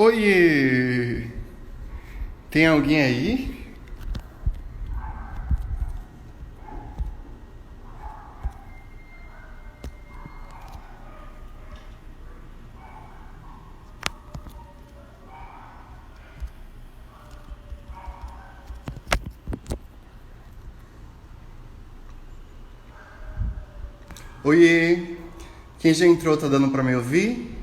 Oiê! Tem alguém aí? Oiê! Quem já entrou tá dando pra me ouvir?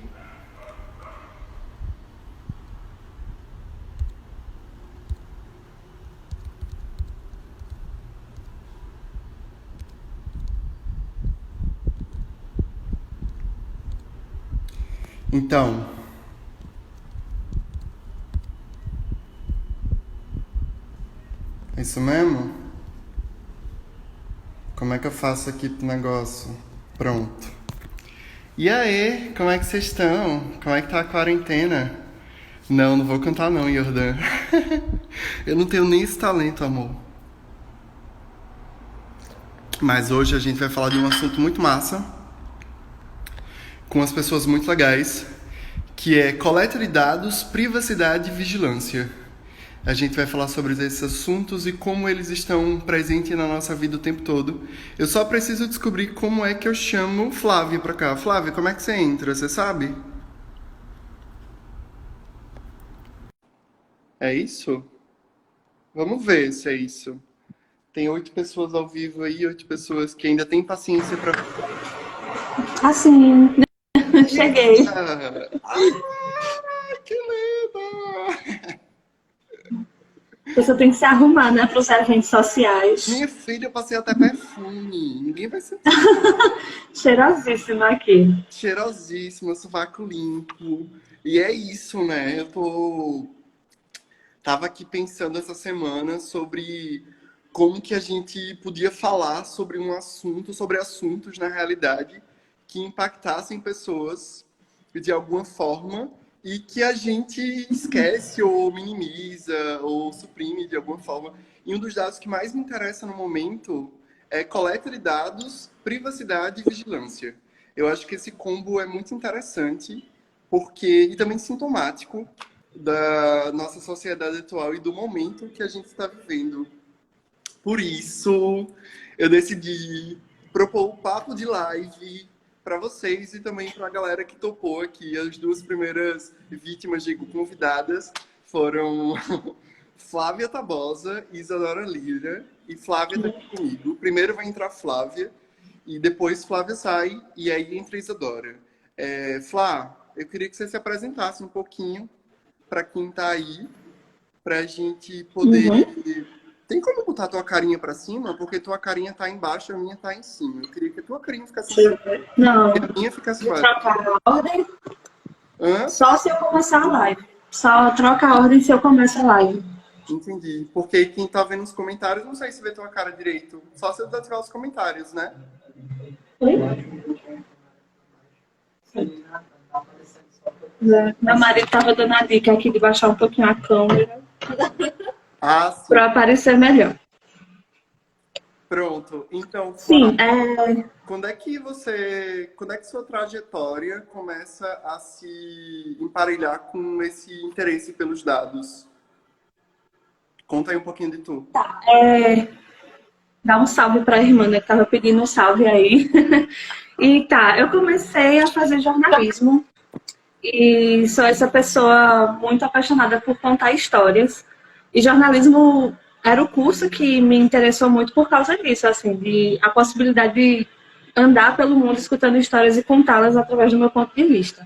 Então, é isso mesmo? Como é que eu faço aqui pro negócio? Pronto. E aí, como é que vocês estão? Como é que tá a quarentena? Não, não vou cantar não, Jordan. Eu não tenho nem esse talento, amor. Mas hoje a gente vai falar de um assunto muito massa, com as pessoas muito legais, que é coleta de dados, privacidade e vigilância. A gente vai falar sobre esses assuntos e como eles estão presentes na nossa vida o tempo todo. Eu só preciso descobrir como é que eu chamo Flávia pra cá. Flávia, como é que você entra? Você sabe? É isso? Vamos ver se é isso. Tem 8 pessoas ao vivo aí, 8 pessoas que ainda têm paciência pra. Assim, cheguei. Que linda! Você tem que se arrumar, né, para os eventos sociais. Minha filha, eu passei até perfume. Ninguém vai sentir. Cheirosíssima aqui. Cheirosíssima, sovaco limpo. E é isso, né? Tava aqui pensando essa semana sobre como que a gente podia falar sobre um assunto, sobre assuntos na realidade que impactassem pessoas de alguma forma e que a gente esquece ou minimiza ou suprime de alguma forma. E um dos dados que mais me interessa no momento é coleta de dados, privacidade e vigilância. Eu acho que esse combo é muito interessante porque e também sintomático da nossa sociedade atual e do momento que a gente está vivendo. Por isso, eu decidi propor o papo de live para vocês e também para a galera que topou aqui. As duas primeiras vítimas, digo, convidadas, foram Flávia Tabosa e Isadora Lira. E Flávia está aqui comigo. Primeiro vai entrar Flávia e depois Flávia sai e aí entra Isadora. Flá, eu queria que você se apresentasse um pouquinho para quem tá aí, pra gente poder. Uhum. Tem como botar tua carinha pra cima? Porque tua carinha tá embaixo e a minha tá em cima. Eu queria que a tua carinha ficasse em Deixa cima eu ver. e Não, a minha ficasse de embaixo. trocar a ordem Hã? só se eu começar a live. Só troca a ordem se eu começo a live. Entendi. Porque quem tá vendo os comentários, não sei se vê tua cara direito. Só se eu desativar os comentários, né? Oi? Meu marido estava dando a dica aqui de baixar um pouquinho a câmera Ah, sim. para aparecer melhor. Pronto. Então, Sim, Flávia, quando é que sua trajetória começa a se emparelhar com esse interesse pelos dados? Conta aí um pouquinho de tu. dá um salve para a irmã, né, que estava pedindo um salve aí. E tá, eu comecei a fazer jornalismo e sou essa pessoa muito apaixonada por contar histórias. E jornalismo era o curso que me interessou muito por causa disso, assim, de a possibilidade de andar pelo mundo escutando histórias e contá-las através do meu ponto de vista.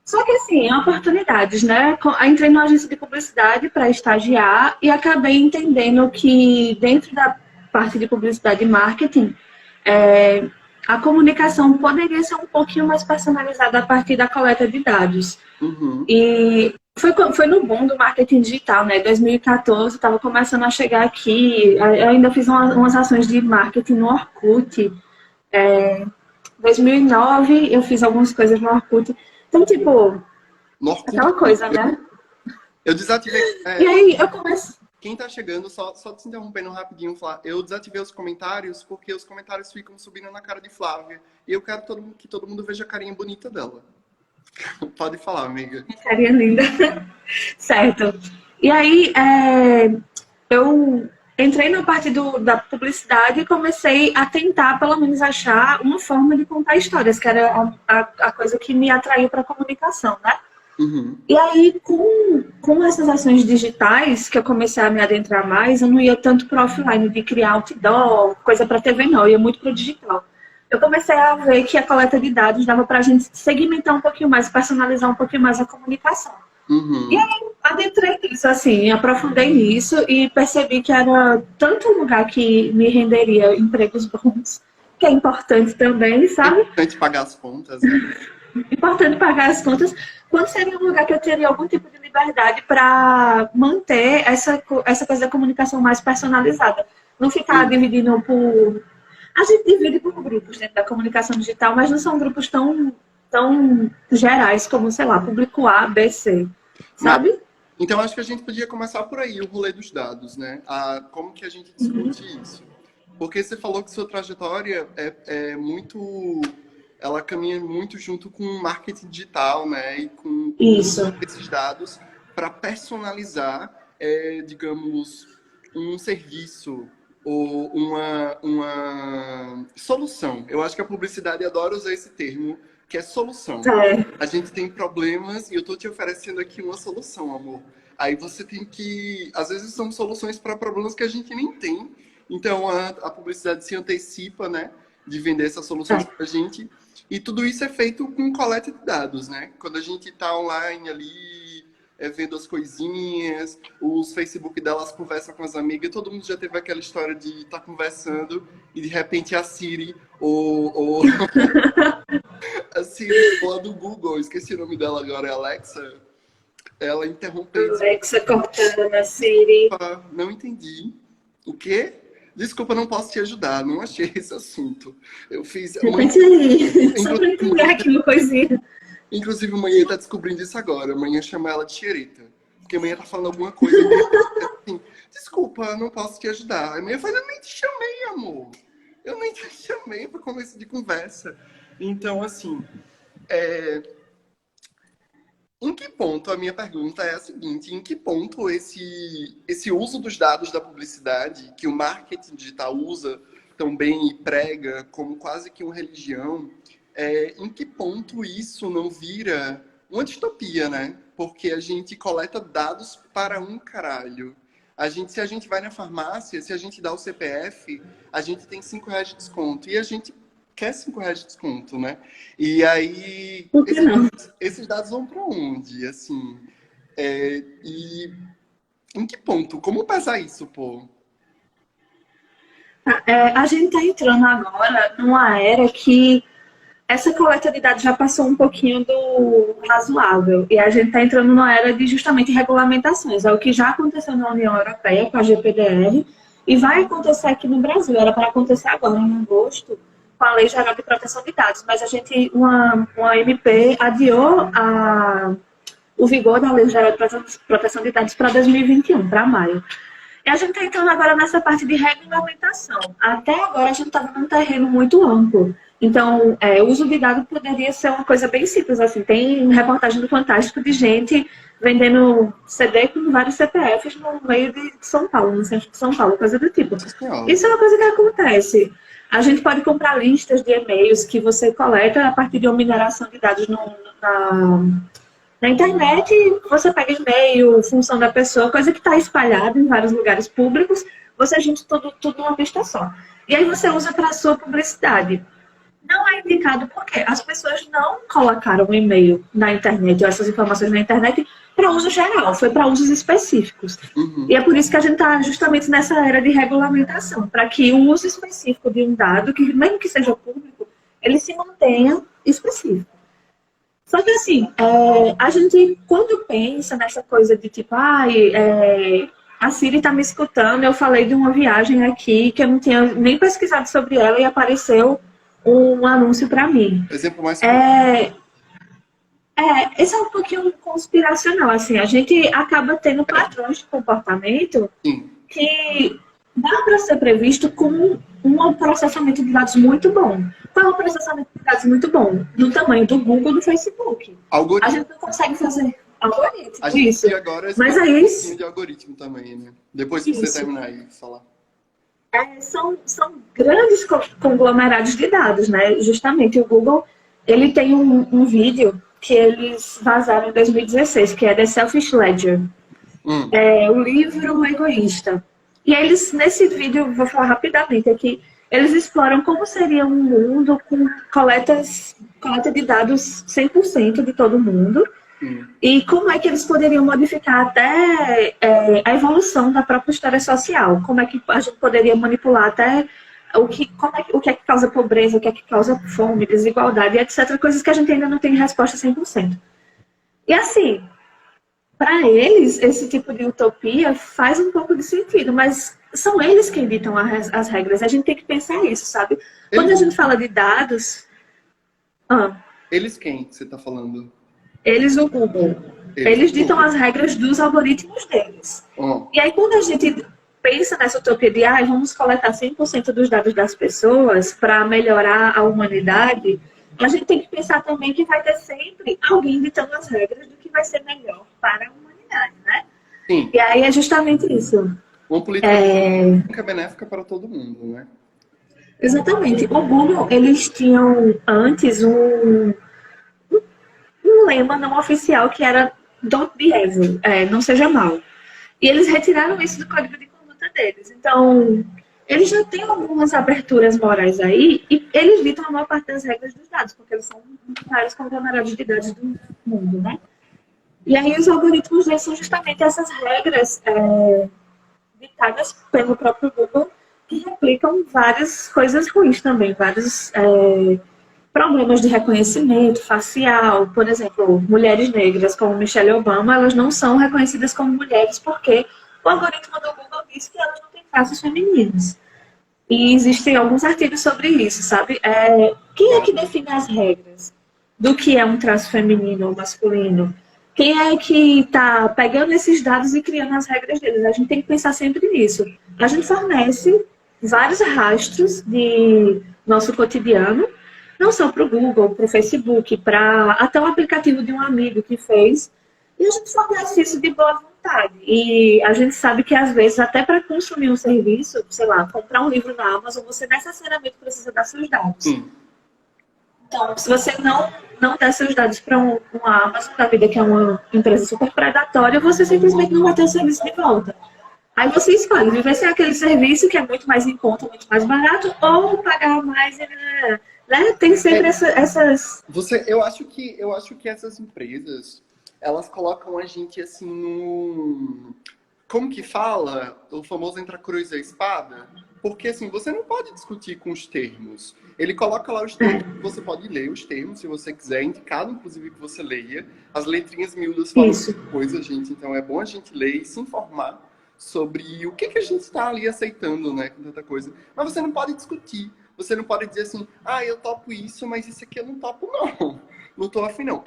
Só que assim, oportunidades, né? Entrei numa agência de publicidade para estagiar e acabei entendendo que dentro da parte de publicidade e marketing, é, a comunicação poderia ser um pouquinho mais personalizada a partir da coleta de dados. Uhum. E foi no boom do marketing digital, né? 2014, estava começando a chegar aqui. Eu ainda fiz umas ações de marketing no Orkut. 2009, eu fiz algumas coisas no Orkut. Então, tipo, No Orkut, aquela coisa, né? eu desativei. E aí eu comecei. Quem tá chegando, só te interrompendo rapidinho, Flávia, eu desativei os comentários porque os comentários ficam subindo na cara de Flávia. E eu quero que todo mundo veja a carinha bonita dela. Pode falar, amiga. Carinha linda. Certo. E aí, eu entrei na parte da publicidade e comecei a tentar, pelo menos, achar uma forma de contar histórias, que era a coisa que me atraiu para a comunicação, né? Uhum. E aí, com essas ações digitais, que eu comecei a me adentrar mais, eu não ia tanto para offline, de criar outdoor, coisa para TV, não, eu ia muito para o digital. Eu comecei a ver que a coleta de dados dava para a gente segmentar um pouquinho mais, personalizar um pouquinho mais a comunicação. E Uhum. aí, adentrei nisso, assim, aprofundei nisso e percebi que era tanto um lugar que me renderia empregos bons, que é importante também, É sabe? importante pagar as contas, né? Importante pagar as contas, quando seria um lugar que eu teria algum tipo de liberdade para manter essa coisa da comunicação mais personalizada. Não ficar Uhum. dividindo por. A gente divide por grupos dentro da comunicação digital, mas não são grupos tão gerais como, sei lá, público A, B, C. Mas, Sabe? então, acho que a gente podia começar por aí, o rolê dos dados, né? Como que a gente discute isso? Porque você falou que sua trajetória é muito... Ela caminha muito junto com o marketing digital, né? E com o uso Isso. desses dados para personalizar, digamos, um serviço ou uma solução. Eu acho que a publicidade adora usar esse termo, que é solução. É. A gente tem problemas e eu tô te oferecendo aqui uma solução, amor. Aí você tem que... Às vezes são soluções para problemas que a gente nem tem. Então a publicidade se antecipa, né? De vender essas soluções para a gente. E tudo isso é feito com coleta de dados, né? Quando a gente tá online ali, vendo as coisinhas, os Facebook delas conversam com as amigas, todo mundo já teve aquela história de estar conversando e de repente a Siri ou a Siri lá do Google, esqueci o nome dela agora, é Alexa, ela interrompeu e disse, Alexa cortando na Siri. "Opa, não entendi. O quê? Desculpa, não posso te ajudar, não achei esse assunto. Eu fiz... Repete aí, só para entender aqui uma coisinha. Inclusive, a mãe tá descobrindo isso agora. A mãe chama ela de xereta. Porque a mãe tá falando alguma coisa e assim, desculpa, não posso te ajudar. A mãe fala, eu nem te chamei, amor. Eu nem te chamei para começo de conversa. Então, assim, em que ponto, a minha pergunta é a seguinte, em que ponto esse uso dos dados da publicidade, que o marketing digital usa também e prega como quase que uma religião, em que ponto isso não vira uma distopia, né? Porque a gente coleta dados para um caralho. Se a gente vai na farmácia, se a gente dá o CPF, a gente tem R$ 5 de desconto. E a gente quer R$ 5 de desconto, né? E aí, Por que não? esses dados vão para onde? Assim, e em que ponto? Como pesar isso, pô? A gente está entrando agora numa era que essa coleta de dados já passou um pouquinho do razoável. E a gente está entrando numa era de justamente regulamentações. É o que já aconteceu na União Europeia com a GPDR e vai acontecer aqui no Brasil. Era para acontecer agora, em agosto, com a Lei Geral de Proteção de Dados. Mas uma MP adiou o vigor da Lei Geral de Proteção de Dados para 2021, para maio. E a gente está entrando agora nessa parte de regulamentação. Até agora a gente estava num terreno muito amplo. Então, o uso de dados poderia ser uma coisa bem simples. Assim, tem reportagem do Fantástico de gente vendendo CD com vários CPFs no meio de São Paulo, no centro de São Paulo, coisa do tipo. Isso é uma coisa que acontece. A gente pode comprar listas de e-mails que você coleta a partir de uma mineração de dados na internet, você pega e-mail, função da pessoa, coisa que está espalhada em vários lugares públicos, você junta tudo numa pista só. E aí você usa para a sua publicidade. Não é indicado porque as pessoas não colocaram o e-mail na internet, ou essas informações na internet, para uso geral, foi para usos específicos. Uhum. E é por isso que a gente está justamente nessa era de regulamentação, para que o uso específico de um dado, que mesmo que seja público, ele se mantenha específico. Só que assim, a gente, quando pensa nessa coisa de tipo, a Siri está me escutando, eu falei de uma viagem aqui que eu não tinha nem pesquisado sobre ela e apareceu um anúncio para mim. Exemplo mais... Esse é um pouquinho conspiracional, assim, a gente acaba tendo padrões de comportamento Sim. que dá para ser previsto com um processamento de dados muito bom. Qual é o processamento de dados muito bom? Do tamanho do Google, do Facebook. A Algoritmo. gente não consegue fazer algoritmo, A gente isso. tem agora Mas aí, um pouquinho de algoritmo também, né? Depois que você isso. terminar aí de falar. São grandes conglomerados de dados, né? Justamente o Google, ele tem um vídeo que eles vazaram em 2016, que é The Selfish Ledger, o livro egoísta. E eles, nesse vídeo, vou falar rapidamente aqui, eles exploram como seria um mundo com coleta de dados 100% de todo mundo, e como é que eles poderiam modificar até a evolução da própria história social? Como é que a gente poderia manipular até o que é que causa pobreza, o que é que causa fome, desigualdade, etc. Coisas que a gente ainda não tem resposta 100%. E assim, para eles, esse tipo de utopia faz um pouco de sentido, mas são eles quem ditam as regras. A gente tem que pensar isso, sabe? Quando a gente fala de dados... Eles quem que você está falando? Eles, o Google, eles ditam as regras dos algoritmos deles. E aí, quando a gente pensa nessa utopia de vamos coletar 100% dos dados das pessoas para melhorar a humanidade, a gente tem que pensar também que vai ter sempre alguém ditando as regras do que vai ser melhor para a humanidade, né? Sim. E aí é justamente isso. Uma política benéfica para todo mundo, né? Exatamente. O Google, eles tinham antes um lema não oficial que era Don't be evil, não seja mal. E eles retiraram isso do código de conduta deles. Então, eles já têm algumas aberturas morais aí e eles ditam a maior parte das regras dos dados, porque eles são os maiores conglomerados de dados do mundo, né? E aí os algoritmos deles são justamente essas regras ditadas pelo próprio Google que replicam várias coisas ruins também, vários problemas de reconhecimento facial. Por exemplo, mulheres negras como Michelle Obama, elas não são reconhecidas como mulheres porque o algoritmo do Google diz que elas não têm traços femininos. E existem alguns artigos sobre isso, sabe? Quem é que define as regras do que é um traço feminino ou masculino? Quem é que está pegando esses dados e criando as regras deles? A gente tem que pensar sempre nisso. A gente fornece vários rastros de nosso cotidiano, não só para o Google, para o Facebook, para até o aplicativo de um amigo que fez. E a gente fornece isso de boa vontade. E a gente sabe que, às vezes, até para consumir um serviço, sei lá, comprar um livro na Amazon, você necessariamente precisa dar seus dados. Então, se você não der seus dados para uma Amazon da vida, que é uma empresa super predatória, você simplesmente não vai ter o serviço de volta. Aí você escolhe viver sem aquele serviço que é muito mais em conta, muito mais barato, ou pagar mais, né? Tem sempre essas... Eu acho que essas empresas, elas colocam a gente assim num... Como que fala? O famoso entre a cruz e a espada? Porque assim, você não pode discutir com os termos. Ele coloca lá os termos, você pode ler os termos se você quiser, indicado inclusive que você leia. As letrinhas miúdas falam coisa, gente, então é bom a gente ler e se informar sobre o que a gente está ali aceitando, né, com tanta coisa. Mas você não pode discutir. Você não pode dizer assim, eu topo isso, mas isso aqui eu não topo, não. Não tô afim, não.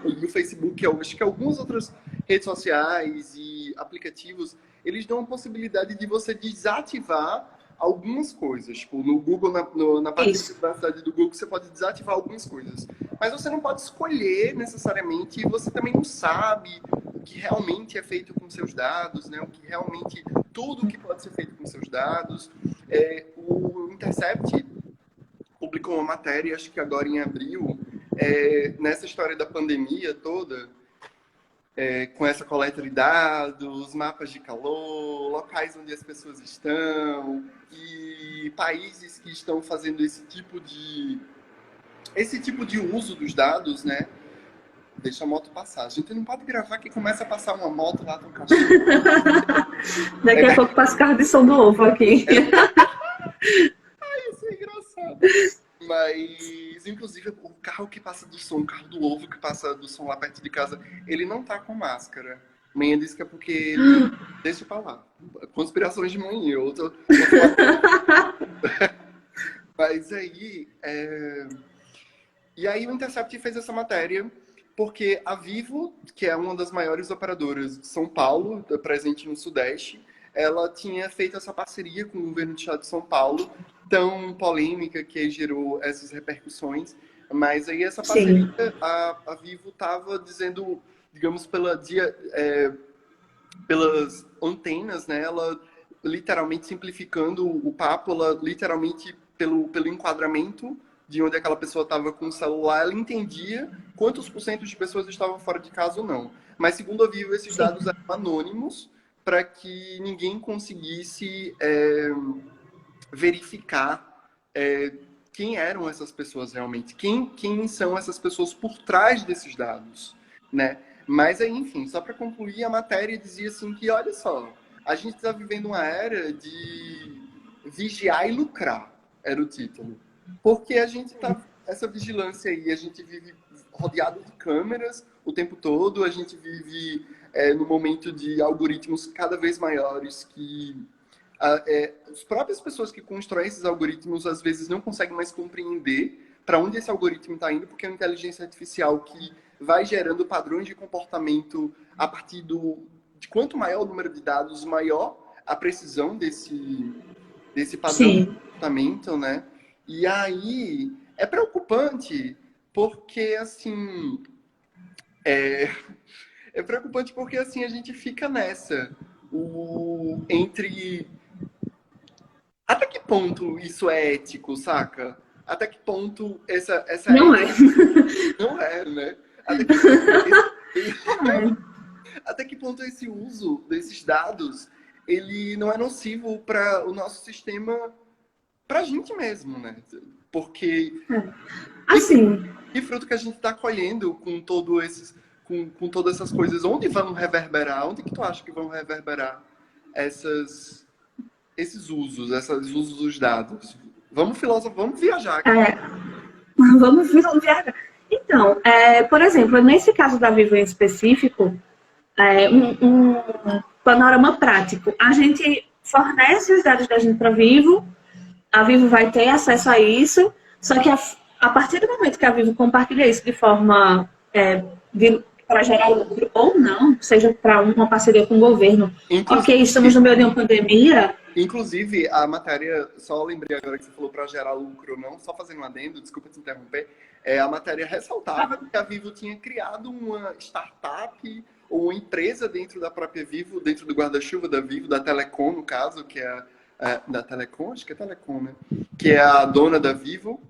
E o Facebook, eu acho que algumas outras redes sociais e aplicativos, eles dão a possibilidade de você desativar algumas coisas. Tipo, no Google, na parte de privacidade do Google, você pode desativar algumas coisas. Mas você não pode escolher necessariamente, e você também não sabe o que realmente é feito com seus dados, né? O que realmente, tudo que pode ser feito com seus dados. O Intercept publicou uma matéria, acho que agora em abril, nessa história da pandemia toda, com essa coleta de dados, mapas de calor, locais onde as pessoas estão, e países que estão fazendo esse tipo de uso dos dados, né? Deixa a moto passar. A gente não pode gravar que começa a passar uma moto lá no cachorro. Daqui a pouco passa carro de som do ovo aqui. Isso é engraçado. Mas, inclusive, o carro que passa do som, o carro do ovo que passa do som lá perto de casa, ele não tá com máscara. Manhã disse que é porque ele... Deixa pra lá. Conspirações de manhã. Mas aí... E aí o Intercept fez essa matéria porque a Vivo, que é uma das maiores operadoras de São Paulo, presente no Sudeste, ela tinha feito essa parceria com o governo do estado de São Paulo, tão polêmica que gerou essas repercussões. Mas aí essa parceria, a Vivo estava dizendo, digamos, pelas antenas, né? Ela literalmente simplificando o papo, ela literalmente pelo enquadramento de onde aquela pessoa estava com o celular, ela entendia quantos por cento de pessoas estavam fora de casa ou não. Mas, segundo a Vivo, esses dados eram anônimos para que ninguém conseguisse verificar quem eram essas pessoas realmente, quem são essas pessoas por trás desses dados, né? Mas aí, enfim, só para concluir, a matéria dizia assim que, olha só, a gente está vivendo uma era de vigiar e lucrar, era o título. Porque a gente tá, essa vigilância aí, a gente vive rodeado de câmeras o tempo todo, a gente vive no momento de algoritmos cada vez maiores que as próprias pessoas que constroem esses algoritmos às vezes não conseguem mais compreender para onde esse algoritmo está indo, porque é uma inteligência artificial que vai gerando padrões de comportamento a partir de quanto maior o número de dados, maior a precisão desse padrão de comportamento, né? E aí é preocupante porque, assim, preocupante porque, assim, a gente fica nessa, entre até que ponto isso é ético, saca? Até que ponto essa não não é, né? Até que ponto esse uso desses dados ele não é nocivo para o nosso sistema, para a gente mesmo, né? Porque assim, que fruto que a gente está colhendo com com todas essas coisas, onde vão reverberar? Onde que tu acha que vão reverberar esses usos dos dados? Vamos filosofar, vamos viajar aqui. Vamos viajar. Então, por exemplo, nesse caso da Vivo em específico, um panorama prático. A gente fornece os dados da gente para a Vivo vai ter acesso a isso, só que a partir do momento que a Vivo compartilha isso de forma para gerar lucro ou não, seja para uma parceria com o governo, ok, estamos no meio de uma pandemia. Inclusive, a matéria, só lembrei agora que você falou para gerar lucro ou não, só fazendo um adendo, desculpa te interromper, a matéria ressaltava que a Vivo tinha criado uma startup ou uma empresa dentro da própria Vivo, dentro do guarda-chuva da Vivo, da Telecom, no caso, que é da Telecom, acho que é Telecom, né? Que é a dona da Vivo,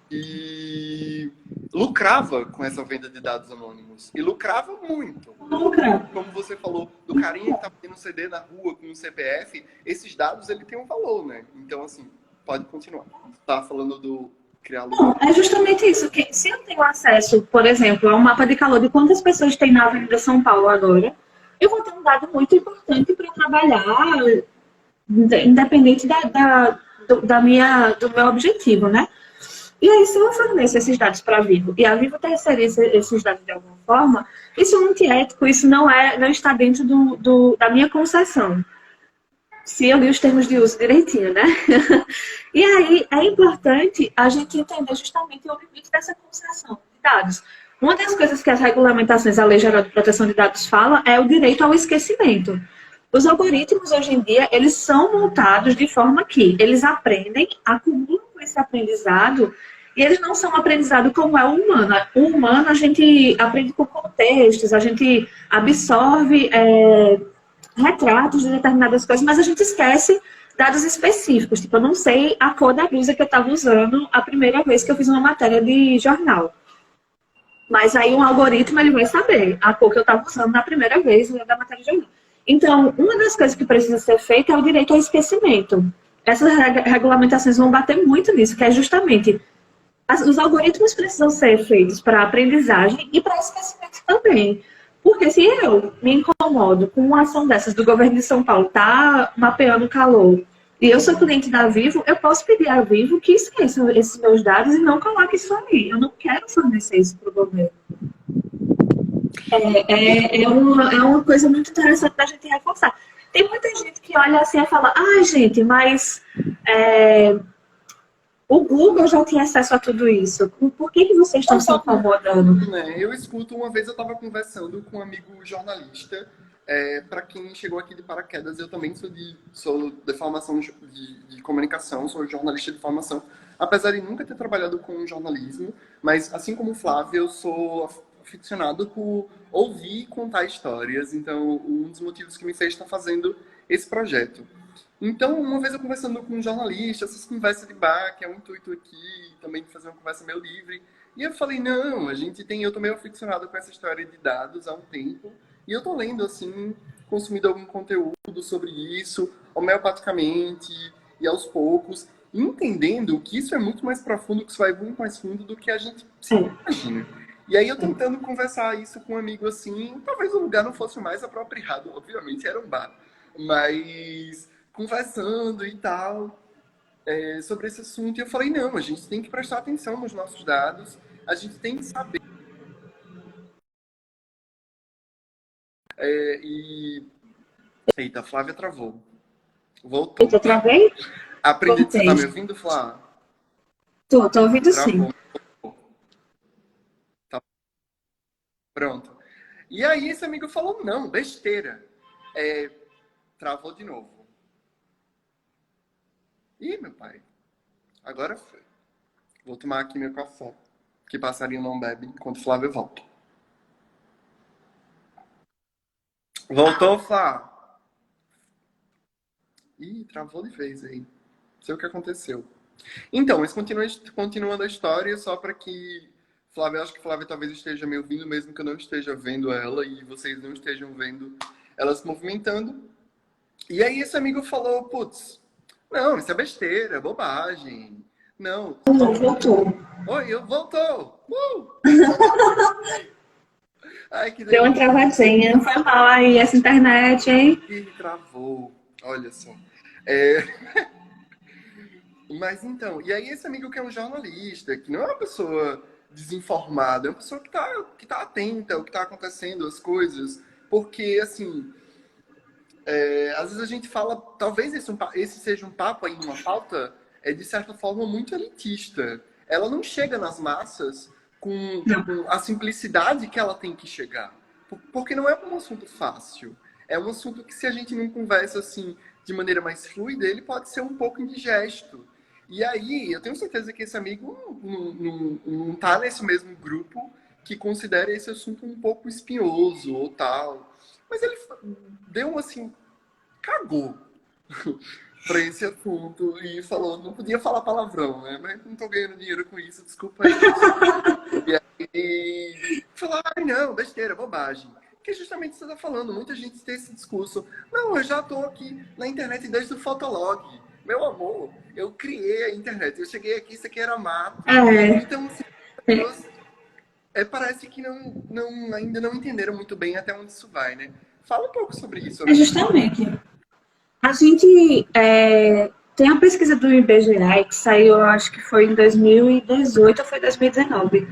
e lucrava com essa venda de dados anônimos. E lucrava muito. Como você falou, do carinha que tá vendendo CD na rua com um CPF, esses dados ele tem um valor, né? Então, assim, pode continuar. Você tá falando do criar lucro. Não, é justamente isso. Que se eu tenho acesso, por exemplo, a um mapa de calor de quantas pessoas tem na Avenida São Paulo agora, eu vou ter um dado muito importante para trabalhar, independente do meu objetivo, né? E aí, se eu forneço esses dados para a Vivo e a Vivo terceiriza esses dados de alguma forma, isso é antiético, isso não está dentro da minha concessão. Se eu li os termos de uso direitinho, né? E aí, é importante a gente entender justamente o limite dessa concessão de dados. Uma das coisas que as regulamentações, a Lei Geral de Proteção de Dados fala é o direito ao esquecimento. Os algoritmos, hoje em dia, eles são montados de forma que eles aprendem, acumulam esse aprendizado, e eles não são um aprendizado como é o humano. O humano, a gente aprende com contextos, a gente absorve retratos de determinadas coisas, mas a gente esquece dados específicos. Tipo, eu não sei a cor da blusa que eu estava usando a primeira vez que eu fiz uma matéria de jornal. Mas aí um algoritmo ele vai saber a cor que eu estava usando na primeira vez da matéria de jornal. Então, uma das coisas que precisa ser feita é o direito ao esquecimento. Essas regulamentações vão bater muito nisso, que é justamente os algoritmos precisam ser feitos para aprendizagem e para esquecimento também. Porque se eu me incomodo com uma ação dessas do governo de São Paulo, tá mapeando calor, e eu sou cliente da Vivo, eu posso pedir à Vivo que esqueça esses meus dados e não coloque isso ali. Eu não quero fornecer isso para o governo. É uma coisa muito interessante da gente reforçar. Tem muita gente que olha assim e fala, gente, mas o Google já tinha acesso a tudo isso. Por que vocês estão se incomodando? Eu escuto, uma vez eu estava conversando com um amigo jornalista Para quem chegou aqui de paraquedas, eu também sou de formação de comunicação, sou jornalista de formação, apesar de nunca ter trabalhado com jornalismo, mas assim como o Flávio, eu sou aficionado por ouvir e contar histórias, então um dos motivos que me fez estar fazendo esse projeto. Então, uma vez eu conversando com um jornalista, essas conversas de bar, que é o intuito aqui, também de fazer uma conversa meio livre, e eu falei, não, eu tô meio aficionado com essa história de dados há um tempo, e eu tô lendo, assim, consumindo algum conteúdo sobre isso, homeopaticamente, e aos poucos, entendendo que isso é muito mais profundo, que isso vai muito mais fundo do que a gente se imagina. E aí eu tentando conversar isso com um amigo assim, talvez o lugar não fosse o mais apropriado, obviamente era um bar, mas conversando e tal, sobre esse assunto, e eu falei, não, a gente tem que prestar atenção nos nossos dados, a gente tem que saber. Eita, a Flávia travou. Voltou. Eu travei? Aprendi. Você Voltei. tá me ouvindo, Flávia? Tô ouvindo Travou. sim. Tá. Pronto. E aí esse amigo falou, não, besteira. Travou de novo. Ih, meu pai. Agora foi. Vou tomar aqui meu café. Que passarinho não bebe enquanto o Flávio volta. Voltou, Flá? Ih, travou de vez aí. Não sei o que aconteceu. Então, mas continuando a história, só para que Flávia, acho que Flávia talvez esteja me ouvindo, mesmo que eu não esteja vendo ela e vocês não estejam vendo ela se movimentando. E aí esse amigo falou, putz, não, isso é besteira, bobagem. Não. Voltou. Oi, voltou! Ai, que Deu uma delícia. travadinha. Foi mal aí essa internet, hein? Ih, travou. Olha só. Mas então, e aí esse amigo que é um jornalista, que não é uma pessoa desinformada, é uma pessoa que tá atenta ao que tá acontecendo, as coisas. Porque, assim, às vezes a gente fala, talvez esse seja um papo aí, uma pauta, de certa forma, muito elitista. Ela não chega nas massas com a simplicidade que ela tem que chegar. Porque não é um assunto fácil. É um assunto que, se a gente não conversa assim de maneira mais fluida, ele pode ser um pouco indigesto. E aí, eu tenho certeza que esse amigo não tá nesse mesmo grupo que considera esse assunto um pouco espinhoso ou tal. Mas ele deu assim, cagou para esse assunto e falou, não podia falar palavrão, né? Mas não tô ganhando dinheiro com isso, desculpa aí. E aí, falar, ai não, besteira, bobagem. Que é justamente o que você tá falando, muita gente tem esse discurso, não, eu já tô aqui na internet desde o Fotolog. Meu amor, eu criei a internet, eu cheguei aqui, isso aqui era mato. Então, assim, as pessoas parece que ainda não entenderam muito bem até onde isso vai, né? Fala um pouco sobre isso. Justamente. A gente tem a pesquisa do IBGE que saiu, acho que foi em 2018 ou foi 2019,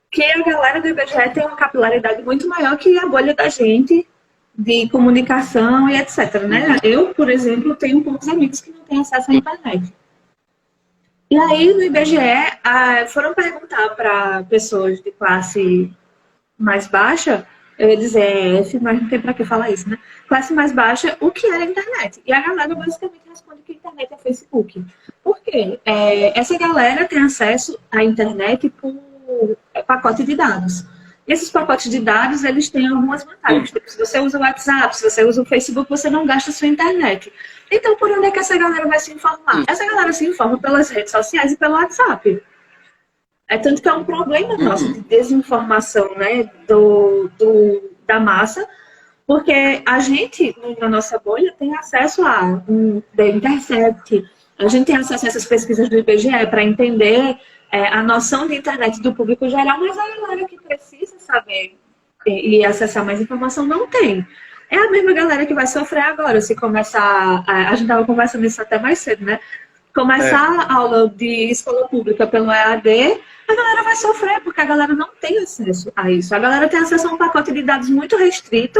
que a galera do IBGE tem uma capilaridade muito maior que a bolha da gente de comunicação e etc, né? Eu, por exemplo, tenho poucos amigos que não têm acesso à internet. E aí, no IBGE, foram perguntar para pessoas de classe mais baixa, eu ia dizer F, mas não tem para que falar isso, né? Classe mais baixa, o que era a internet. E a galera basicamente responde que a internet é Facebook. Por quê? Essa galera tem acesso à internet por pacote de dados. E esses pacotes de dados, eles têm algumas vantagens. Tipo, se você usa o WhatsApp, se você usa o Facebook, você não gasta a sua internet. Então, por onde é que essa galera vai se informar? Essa galera se informa pelas redes sociais e pelo WhatsApp. Tanto que é um problema nosso de desinformação, né, da massa, porque a gente, na nossa bolha, tem acesso a The Intercept, a gente tem acesso a essas pesquisas do IBGE para entender a noção de internet do público geral, mas a galera que precisa saber e acessar mais informação não tem. É a mesma galera que vai sofrer agora, se começar... A gente estava conversando isso até mais cedo, né? Começar a aula de escola pública pelo EAD, a galera vai sofrer, porque a galera não tem acesso a isso. A galera tem acesso a um pacote de dados muito restrito,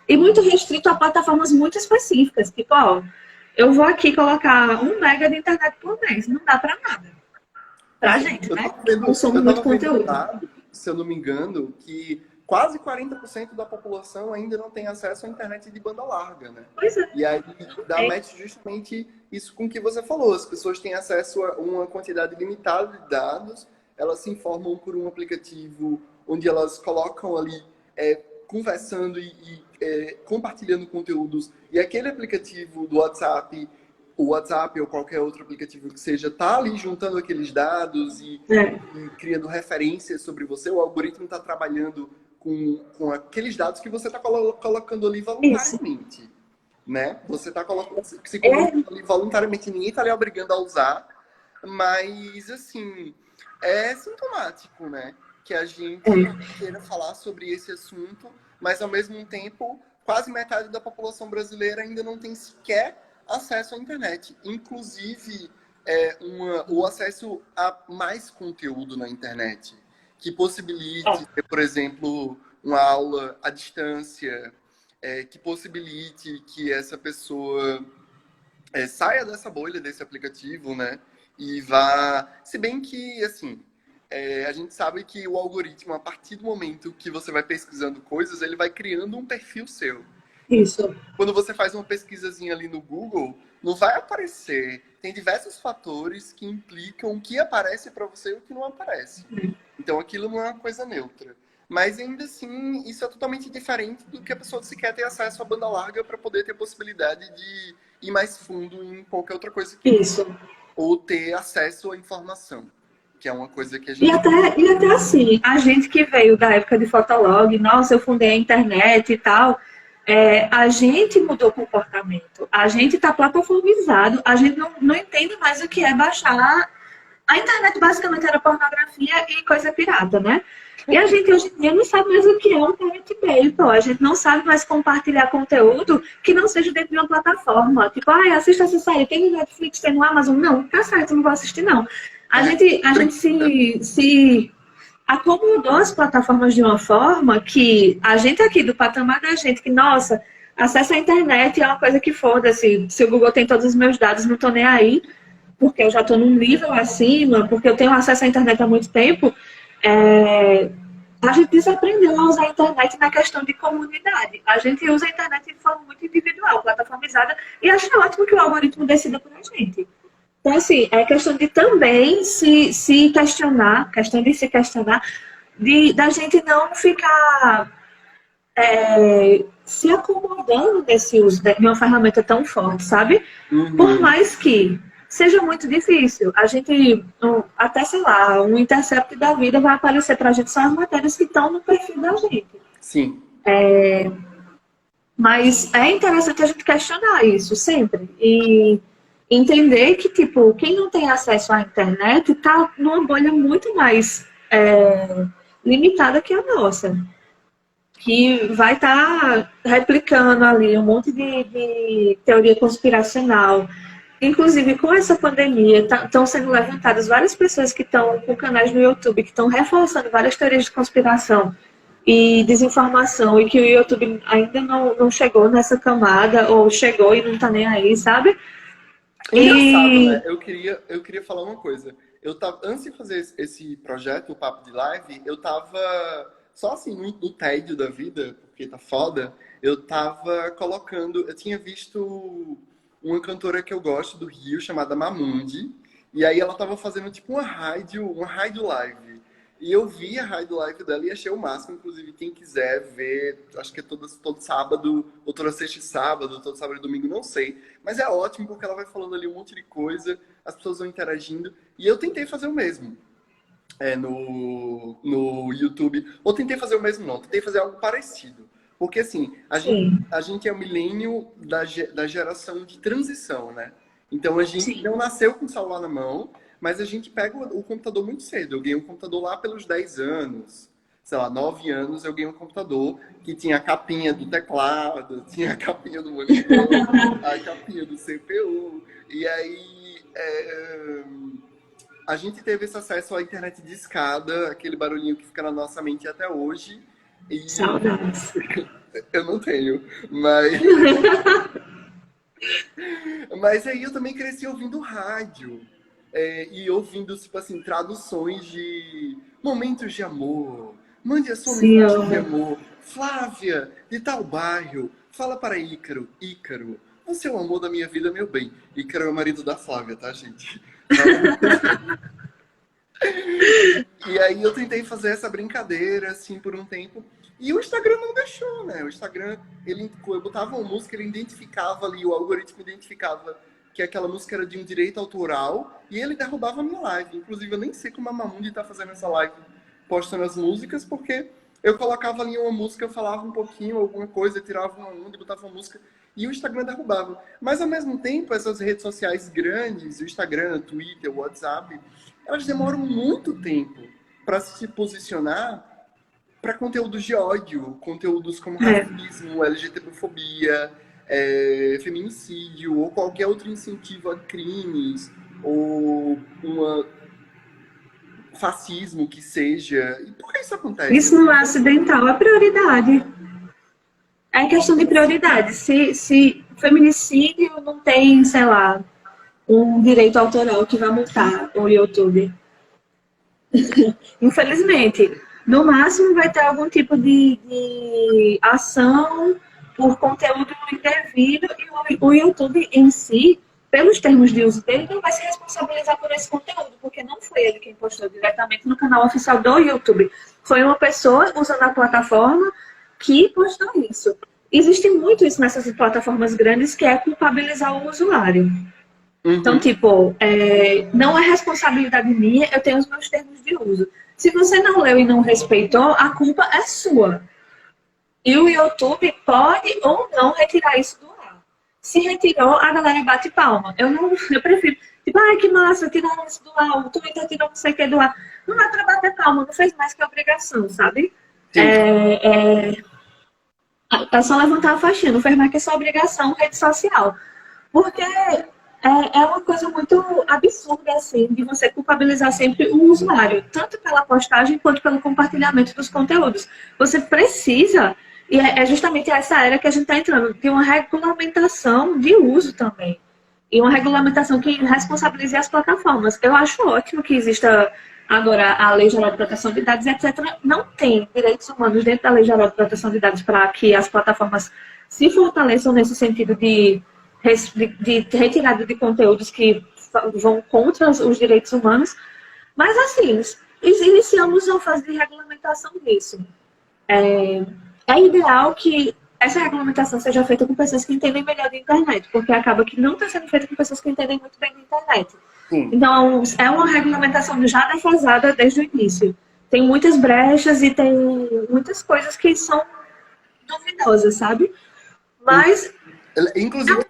e muito restrito a plataformas muito específicas. Tipo, ó, eu vou aqui colocar 1 mega de internet por mês, não dá pra nada. Pra gente, né? Consome muito conteúdo. Se eu não me engano, que quase 40% da população ainda não tem acesso à internet de banda larga, né? Pois é. E aí dá match justamente isso com o que você falou. As pessoas têm acesso a uma quantidade limitada de dados, elas se informam por um aplicativo onde elas colocam ali conversando e compartilhando conteúdos. E aquele aplicativo do WhatsApp, o WhatsApp ou qualquer outro aplicativo que seja, tá ali juntando aqueles dados e criando referências sobre você. O algoritmo está trabalhando com aqueles dados que você está colocando ali voluntariamente. Né? Você está se colocando ali voluntariamente, ninguém está ali obrigando a usar, mas, assim, é sintomático, né? Que a gente queira falar sobre esse assunto, mas, ao mesmo tempo, quase metade da população brasileira ainda não tem sequer acesso à internet. Inclusive, o acesso a mais conteúdo na internet, que possibilite, por exemplo, uma aula à distância, que possibilite que essa pessoa saia dessa bolha desse aplicativo, né? E vá... Se bem que, assim, a gente sabe que o algoritmo, a partir do momento que você vai pesquisando coisas, ele vai criando um perfil seu. Isso. Quando você faz uma pesquisazinha ali no Google, não vai aparecer. Tem diversos fatores que implicam o que aparece para você e o que não aparece. Então, aquilo não é uma coisa neutra. Mas, ainda assim, isso é totalmente diferente do que a pessoa se quer ter acesso à banda larga para poder ter a possibilidade de ir mais fundo em qualquer outra coisa. Ou ter acesso à informação, que é uma coisa que a gente... E até assim, a gente que veio da época de Fotolog, nossa, eu fundei a internet e tal, a gente mudou o comportamento. A gente está plataformizado, a gente não entende mais o que é baixar. A internet basicamente era pornografia e coisa pirata, né? E a gente hoje em dia não sabe mais o que é um Pirate Bay, pô. A gente não sabe mais compartilhar conteúdo que não seja dentro de uma plataforma. Tipo, assista essa série, tem no Netflix, tem no Amazon. Não, tá certo, não vou assistir, não. A gente se acomodou as plataformas de uma forma que a gente aqui, do patamar da gente, que, nossa, acesso à internet é uma coisa que foda-se. Se o Google tem todos os meus dados, não tô nem aí, porque eu já tô num nível acima, porque eu tenho acesso à internet há muito tempo. A gente desaprendeu a usar a internet na questão de comunidade. A gente usa a internet de forma muito individual, plataformizada, e acho ótimo que o algoritmo decida por a gente. Então, assim, é questão de também se questionar, da gente não ficar se acomodando nesse uso de uma ferramenta tão forte, sabe? Por mais que seja muito difícil. A gente, até, sei lá, um intercept da vida vai aparecer pra gente só as matérias que estão no perfil da gente. Sim. Mas é interessante a gente questionar isso sempre. E entender que, tipo, quem não tem acesso à internet está numa bolha muito mais limitada que a nossa. Que vai estar replicando ali um monte de teoria conspiracional. Inclusive, com essa pandemia, estão sendo levantadas várias pessoas que estão com canais no YouTube, que estão reforçando várias teorias de conspiração e desinformação, e que o YouTube ainda não chegou nessa camada, ou chegou e não está nem aí, sabe? Engraçado, né? Eu queria falar uma coisa. Antes de fazer esse projeto, o Papo de Live, eu tava só assim, no tédio da vida, porque tá foda, eu tava colocando... Eu tinha visto uma cantora que eu gosto do Rio, chamada Mamundi, e aí ela tava fazendo tipo uma rádio live. E eu vi a rádio live dela e achei o máximo. Inclusive, quem quiser ver, acho que é todo sábado, ou toda sexta e sábado, todo sábado e domingo, não sei. Mas é ótimo, porque ela vai falando ali um monte de coisa, as pessoas vão interagindo. E eu tentei fazer o mesmo no YouTube. Ou tentei fazer o mesmo, não. Tentei fazer algo parecido. Porque, assim, a gente é o milênio da geração de transição, né? Então, a gente não nasceu com o celular na mão, mas a gente pega o computador muito cedo. Eu ganhei um computador lá pelos 10 anos. Sei lá, 9 anos eu ganhei um computador que tinha a capinha do teclado, tinha a capinha do monitor, a capinha do CPU. E aí a gente teve esse acesso à internet de escada, aquele barulhinho que fica na nossa mente até hoje. E saudades. Eu não tenho, mas... Mas aí eu também cresci ouvindo rádio. E ouvindo, tipo assim, traduções de momentos de amor, Mande a sua Sim, mensagem de eu... amor. Flávia, de tal bairro. Fala para Ícaro. Ícaro, você é o amor da minha vida, meu bem. Ícaro é o marido da Flávia, tá, gente? E aí eu tentei fazer essa brincadeira, assim, por um tempo. E o Instagram não deixou, né? O Instagram, eu botava uma música, ele identificava ali, o algoritmo identificava que aquela música era de um direito autoral e ele derrubava a minha live. Inclusive, eu nem sei como a Mamundi tá fazendo essa live postando as músicas, porque eu colocava ali uma música, eu falava um pouquinho, alguma coisa, tirava uma onda e botava uma música e o Instagram derrubava. Mas, ao mesmo tempo, essas redes sociais grandes, o Instagram, o Twitter, o WhatsApp, elas demoram muito tempo para se posicionar para conteúdos de ódio, conteúdos como É. racismo, LGBTfobia, feminicídio ou qualquer outro incentivo a crimes ou um fascismo que seja. E por que isso acontece? Isso não é acidental, é prioridade. É questão de prioridade. Se feminicídio não tem, sei lá, um direito autoral que vai multar o YouTube. Infelizmente. No máximo vai ter algum tipo de ação por conteúdo indevido e o YouTube em si, pelos termos de uso dele, não vai se responsabilizar por esse conteúdo, porque não foi ele quem postou diretamente no canal oficial do YouTube. Foi uma pessoa usando a plataforma que postou isso. Existe muito isso nessas plataformas grandes, que é culpabilizar o usuário. Então, tipo, não é responsabilidade minha, eu tenho os meus termos de uso. Se você não leu e não respeitou, a culpa é sua. E o YouTube pode ou não retirar isso do ar. Se retirou, a galera bate palma. Eu prefiro, tipo, ai, que massa, tiraram isso do ar, o Twitter tirou não sei o que do ar. Não é pra bater palma, não fez mais que obrigação, sabe? Sim. É só levantar a faixinha, não fez mais que sua obrigação, rede social. Porque é uma coisa muito absurda, assim, de você culpabilizar sempre o usuário, tanto pela postagem quanto pelo compartilhamento dos conteúdos. Você precisa, e é justamente essa era que a gente está entrando, de uma regulamentação de uso também. E uma regulamentação que responsabilize as plataformas. Eu acho ótimo que exista agora a Lei Geral de Proteção de Dados, etc. Não tem direitos humanos dentro da Lei Geral de Proteção de Dados para que as plataformas se fortaleçam nesse sentido de retirada de conteúdos que vão contra os direitos humanos. Mas, assim, iniciamos uma fase de regulamentação disso. É ideal que essa regulamentação seja feita com pessoas que entendem melhor de internet, porque acaba que não está sendo feita com pessoas que entendem muito bem de internet. Sim. Então, é uma regulamentação já defasada desde o início. Tem muitas brechas e tem muitas coisas que são duvidosas, sabe? Mas Inclusive,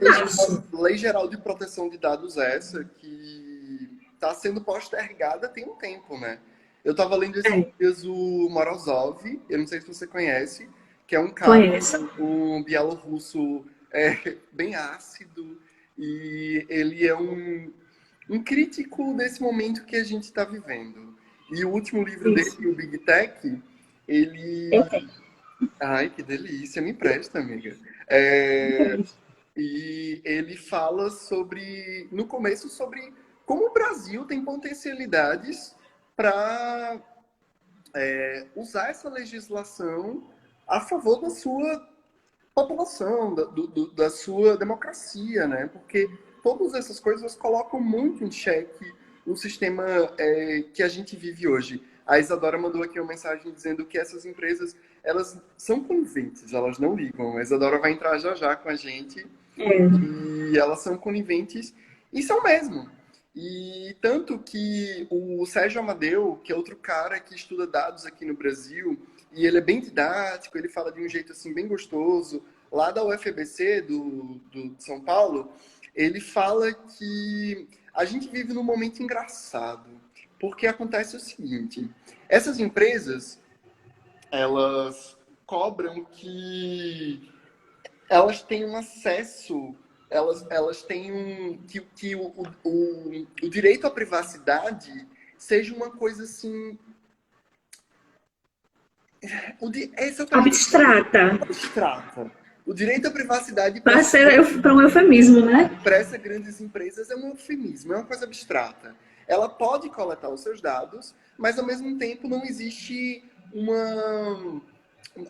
a Lei Geral de Proteção de Dados essa, que está sendo postergada tem um tempo, né? Eu estava lendo esses dias o Morozov, eu não sei se você conhece, que é um cara, um bielorrusso bem ácido, e ele é um crítico desse momento que a gente está vivendo. E o último livro dele, o Big Tech, ele... Eu tenho. Ai, que delícia, me empresta, amiga. E ele fala sobre, no começo, sobre como o Brasil tem potencialidades para usar essa legislação a favor da sua população, da sua democracia, né? Porque todas essas coisas colocam muito em xeque o sistema que a gente vive hoje. A Isadora mandou aqui uma mensagem dizendo que essas empresas, elas são coniventes, elas não ligam. A Isadora vai entrar já já com a gente. E elas são coniventes, e são mesmo. E tanto que o Sérgio Amadeu, que é outro cara que estuda dados aqui no Brasil, e ele é bem didático, ele fala de um jeito assim bem gostoso, lá da UFABC, de São Paulo, ele fala que a gente vive num momento engraçado, porque acontece o seguinte: essas empresas, elas cobram que elas têm um acesso, elas têm que o direito à privacidade seja uma coisa assim... Abstrata. O direito à privacidade... Para um eufemismo, né? Para essas grandes empresas é um eufemismo, é uma coisa abstrata. Ela pode coletar os seus dados, mas ao mesmo tempo não existe uma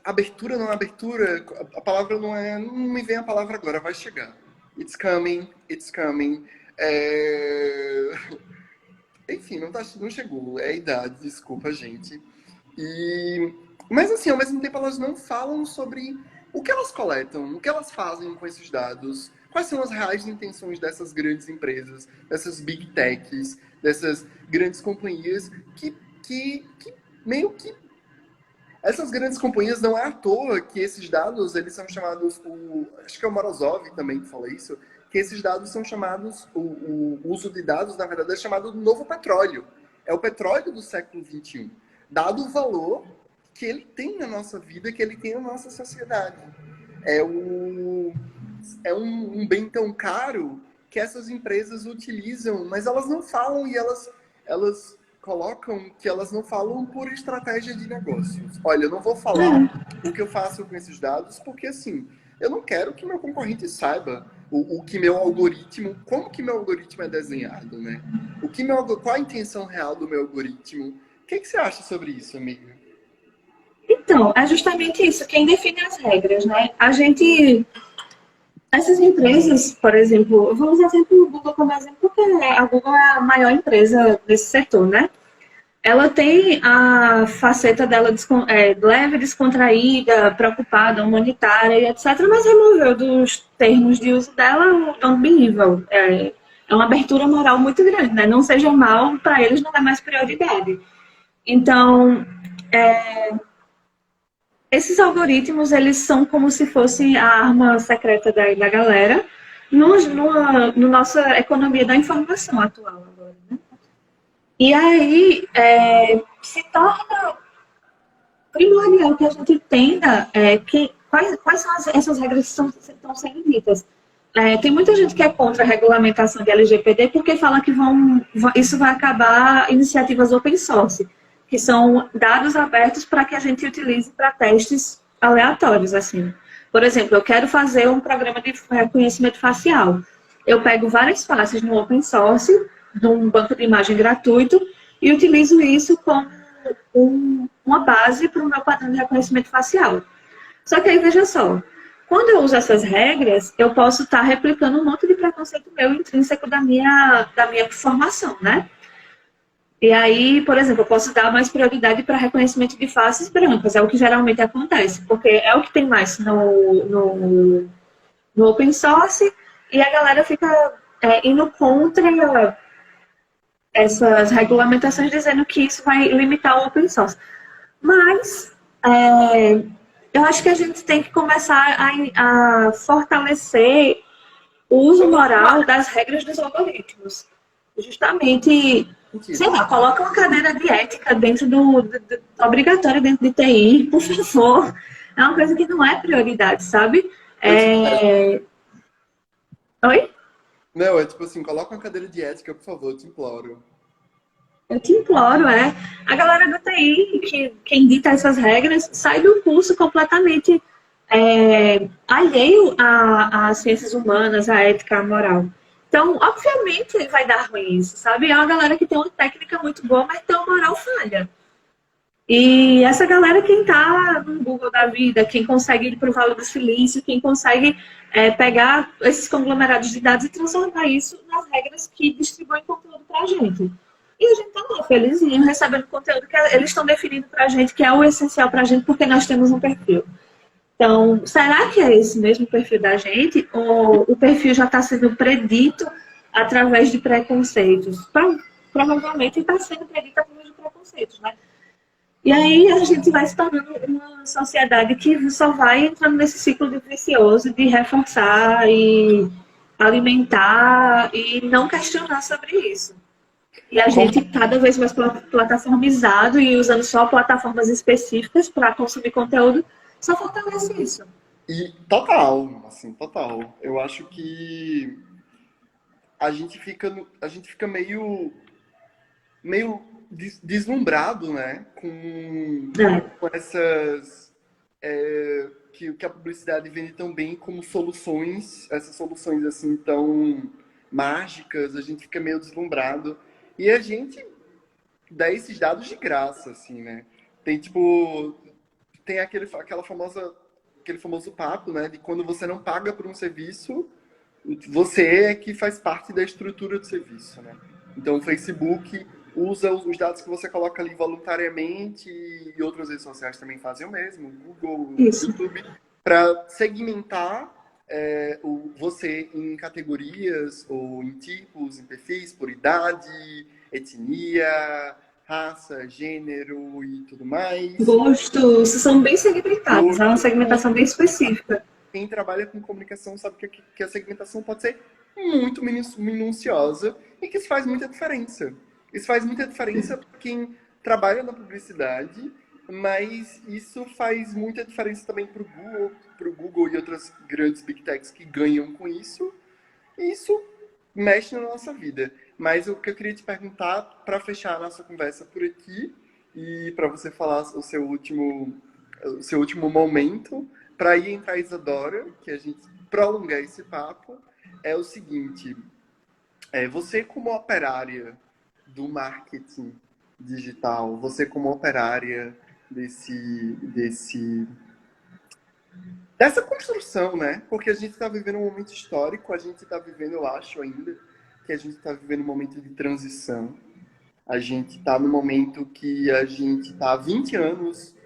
abertura, não abertura, a palavra não é, não me vem a palavra agora, vai chegar. It's coming. É... Enfim, não chegou, é a idade, desculpa, gente. E... Mas assim, ao mesmo tempo elas não falam sobre o que elas coletam, o que elas fazem com esses dados, quais são as reais intenções dessas grandes empresas, dessas big techs, dessas grandes companhias que meio que essas grandes companhias não é à toa que esses dados, eles são chamados, acho que é o Morozov também que fala isso, que esses dados são chamados, o uso de dados, na verdade, é chamado de novo petróleo. É o petróleo do século XXI. Dado o valor que ele tem na nossa vida, que ele tem na nossa sociedade. É um bem tão caro que essas empresas utilizam, mas elas não falam e elas colocam que elas não falam por estratégia de negócios. Olha, eu não vou falar o que eu faço com esses dados, porque assim, eu não quero que meu concorrente saiba o que meu algoritmo, como que meu algoritmo é desenhado, né? Qual a intenção real do meu algoritmo? O que você acha sobre isso, amiga? Então, é justamente isso, quem define as regras, né? Essas empresas, por exemplo, eu vou usar sempre o Google como exemplo, porque a Google é a maior empresa desse setor, né? Ela tem a faceta dela leve, descontraída, preocupada, humanitária e etc., mas removeu dos termos de uso dela o don't be evil. É uma abertura moral muito grande, né? Não seja mal, para eles não é mais prioridade. Então, esses algoritmos, eles são como se fosse a arma secreta da galera no nossa economia da informação atual agora, né? E aí, se torna primordial que a gente entenda quais são essas regras que estão sendo ditas. Tem muita gente que é contra a regulamentação de LGPD porque fala que isso vai acabar iniciativas open source, que são dados abertos para que a gente utilize para testes aleatórios, assim. Por exemplo, eu quero fazer um programa de reconhecimento facial. Eu pego várias faces no open source, de um banco de imagem gratuito, e utilizo isso como uma base para o meu padrão de reconhecimento facial. Só que aí, veja só, quando eu uso essas regras, eu posso estar replicando um monte de preconceito meu intrínseco da minha formação, né? E aí, por exemplo, eu posso dar mais prioridade para reconhecimento de faces brancas, é o que geralmente acontece, porque é o que tem mais no open source, e a galera fica indo contra essas regulamentações, dizendo que isso vai limitar o open source. Mas eu acho que a gente tem que começar a fortalecer o uso moral das regras dos algoritmos. Justamente, sei lá, coloca uma cadeira de ética dentro obrigatória dentro de TI, por favor. É uma coisa que não é prioridade, sabe? Oi? Não, é tipo assim, coloca uma cadeira de ética, por favor, eu te imploro. Eu te imploro, a galera do TI, quem dita essas regras, sai do curso completamente alheio às ciências humanas, à ética, à moral. Então, obviamente, vai dar ruim isso, sabe? É uma galera que tem uma técnica muito boa, mas tem uma moral falha. E essa galera, quem tá no Google da vida, quem consegue ir para o Vale do Silício, quem consegue pegar esses conglomerados de dados e transformar isso nas regras que distribuem conteúdo para a gente. E a gente tá lá, felizinho, recebendo conteúdo que eles estão definindo para a gente, que é o essencial para a gente, porque nós temos um perfil. Então, será que é esse mesmo perfil da gente? Ou o perfil já está sendo predito através de preconceitos? Provavelmente está sendo predito através de preconceitos, né? E aí a gente vai se tornando uma sociedade que só vai entrando nesse ciclo de vicioso de reforçar e alimentar e não questionar sobre isso. E a gente cada vez mais plataformizado e usando só plataformas específicas para consumir conteúdo, só fortalece isso. E total, assim, total. Eu acho que a gente fica meio deslumbrado, né? Com essas que a publicidade vende tão bem como soluções, essas soluções assim tão mágicas, a gente fica meio deslumbrado. E a gente dá esses dados de graça, assim, né? Tem, tipo, tem aquele famoso papo, né, de quando você não paga por um serviço, você é que faz parte da estrutura do serviço, né? Então, o Facebook usa os dados que você coloca ali voluntariamente e outras redes sociais também fazem o mesmo, Google, Isso. YouTube, para segmentar você em categorias ou em tipos, em perfis, por idade, etnia, raça, gênero e tudo mais. Gostos são bem segmentados, é uma segmentação bem específica. Quem trabalha com comunicação sabe que a segmentação pode ser muito minuciosa e que isso faz muita diferença. Isso faz muita diferença para quem trabalha na publicidade, mas isso faz muita diferença também para o Google e outras grandes big techs que ganham com isso. E isso mexe na nossa vida. Mas o que eu queria te perguntar, para fechar a nossa conversa por aqui, e para você falar o seu último momento, para ir entrar a Isadora, que a gente prolongar esse papo, é o seguinte: você como operária do marketing digital, você como operária dessa construção, né? Porque a gente está vivendo um momento histórico, a gente está vivendo, eu acho ainda, que a gente está vivendo um momento de transição. A gente está no momento que a gente está há 20 anos,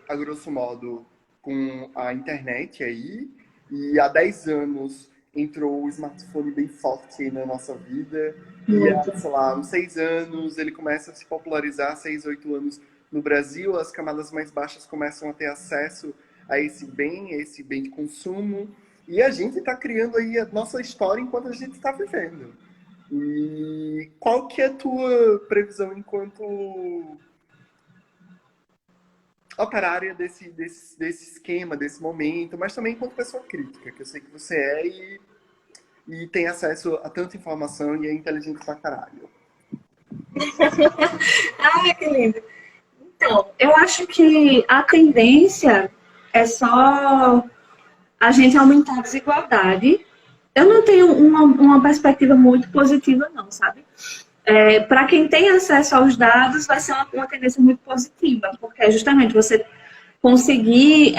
a grosso modo, com a internet aí, e há 10 anos entrou o smartphone bem forte aí na nossa vida, e há, sei lá, uns 6 anos ele começa a se popularizar, 6, 8 anos no Brasil, as camadas mais baixas começam a ter acesso a esse bem de consumo, e a gente está criando aí a nossa história enquanto a gente está vivendo. E qual que é a tua previsão enquanto operária desse esquema, desse momento, mas também enquanto pessoa crítica, que eu sei que você é e tem acesso a tanta informação e é inteligente pra caralho. Ai, que lindo. Então, eu acho que a tendência é só a gente aumentar a desigualdade. Eu não tenho uma perspectiva muito positiva, não, sabe? Para quem tem acesso aos dados, vai ser uma tendência muito positiva, porque é justamente você conseguir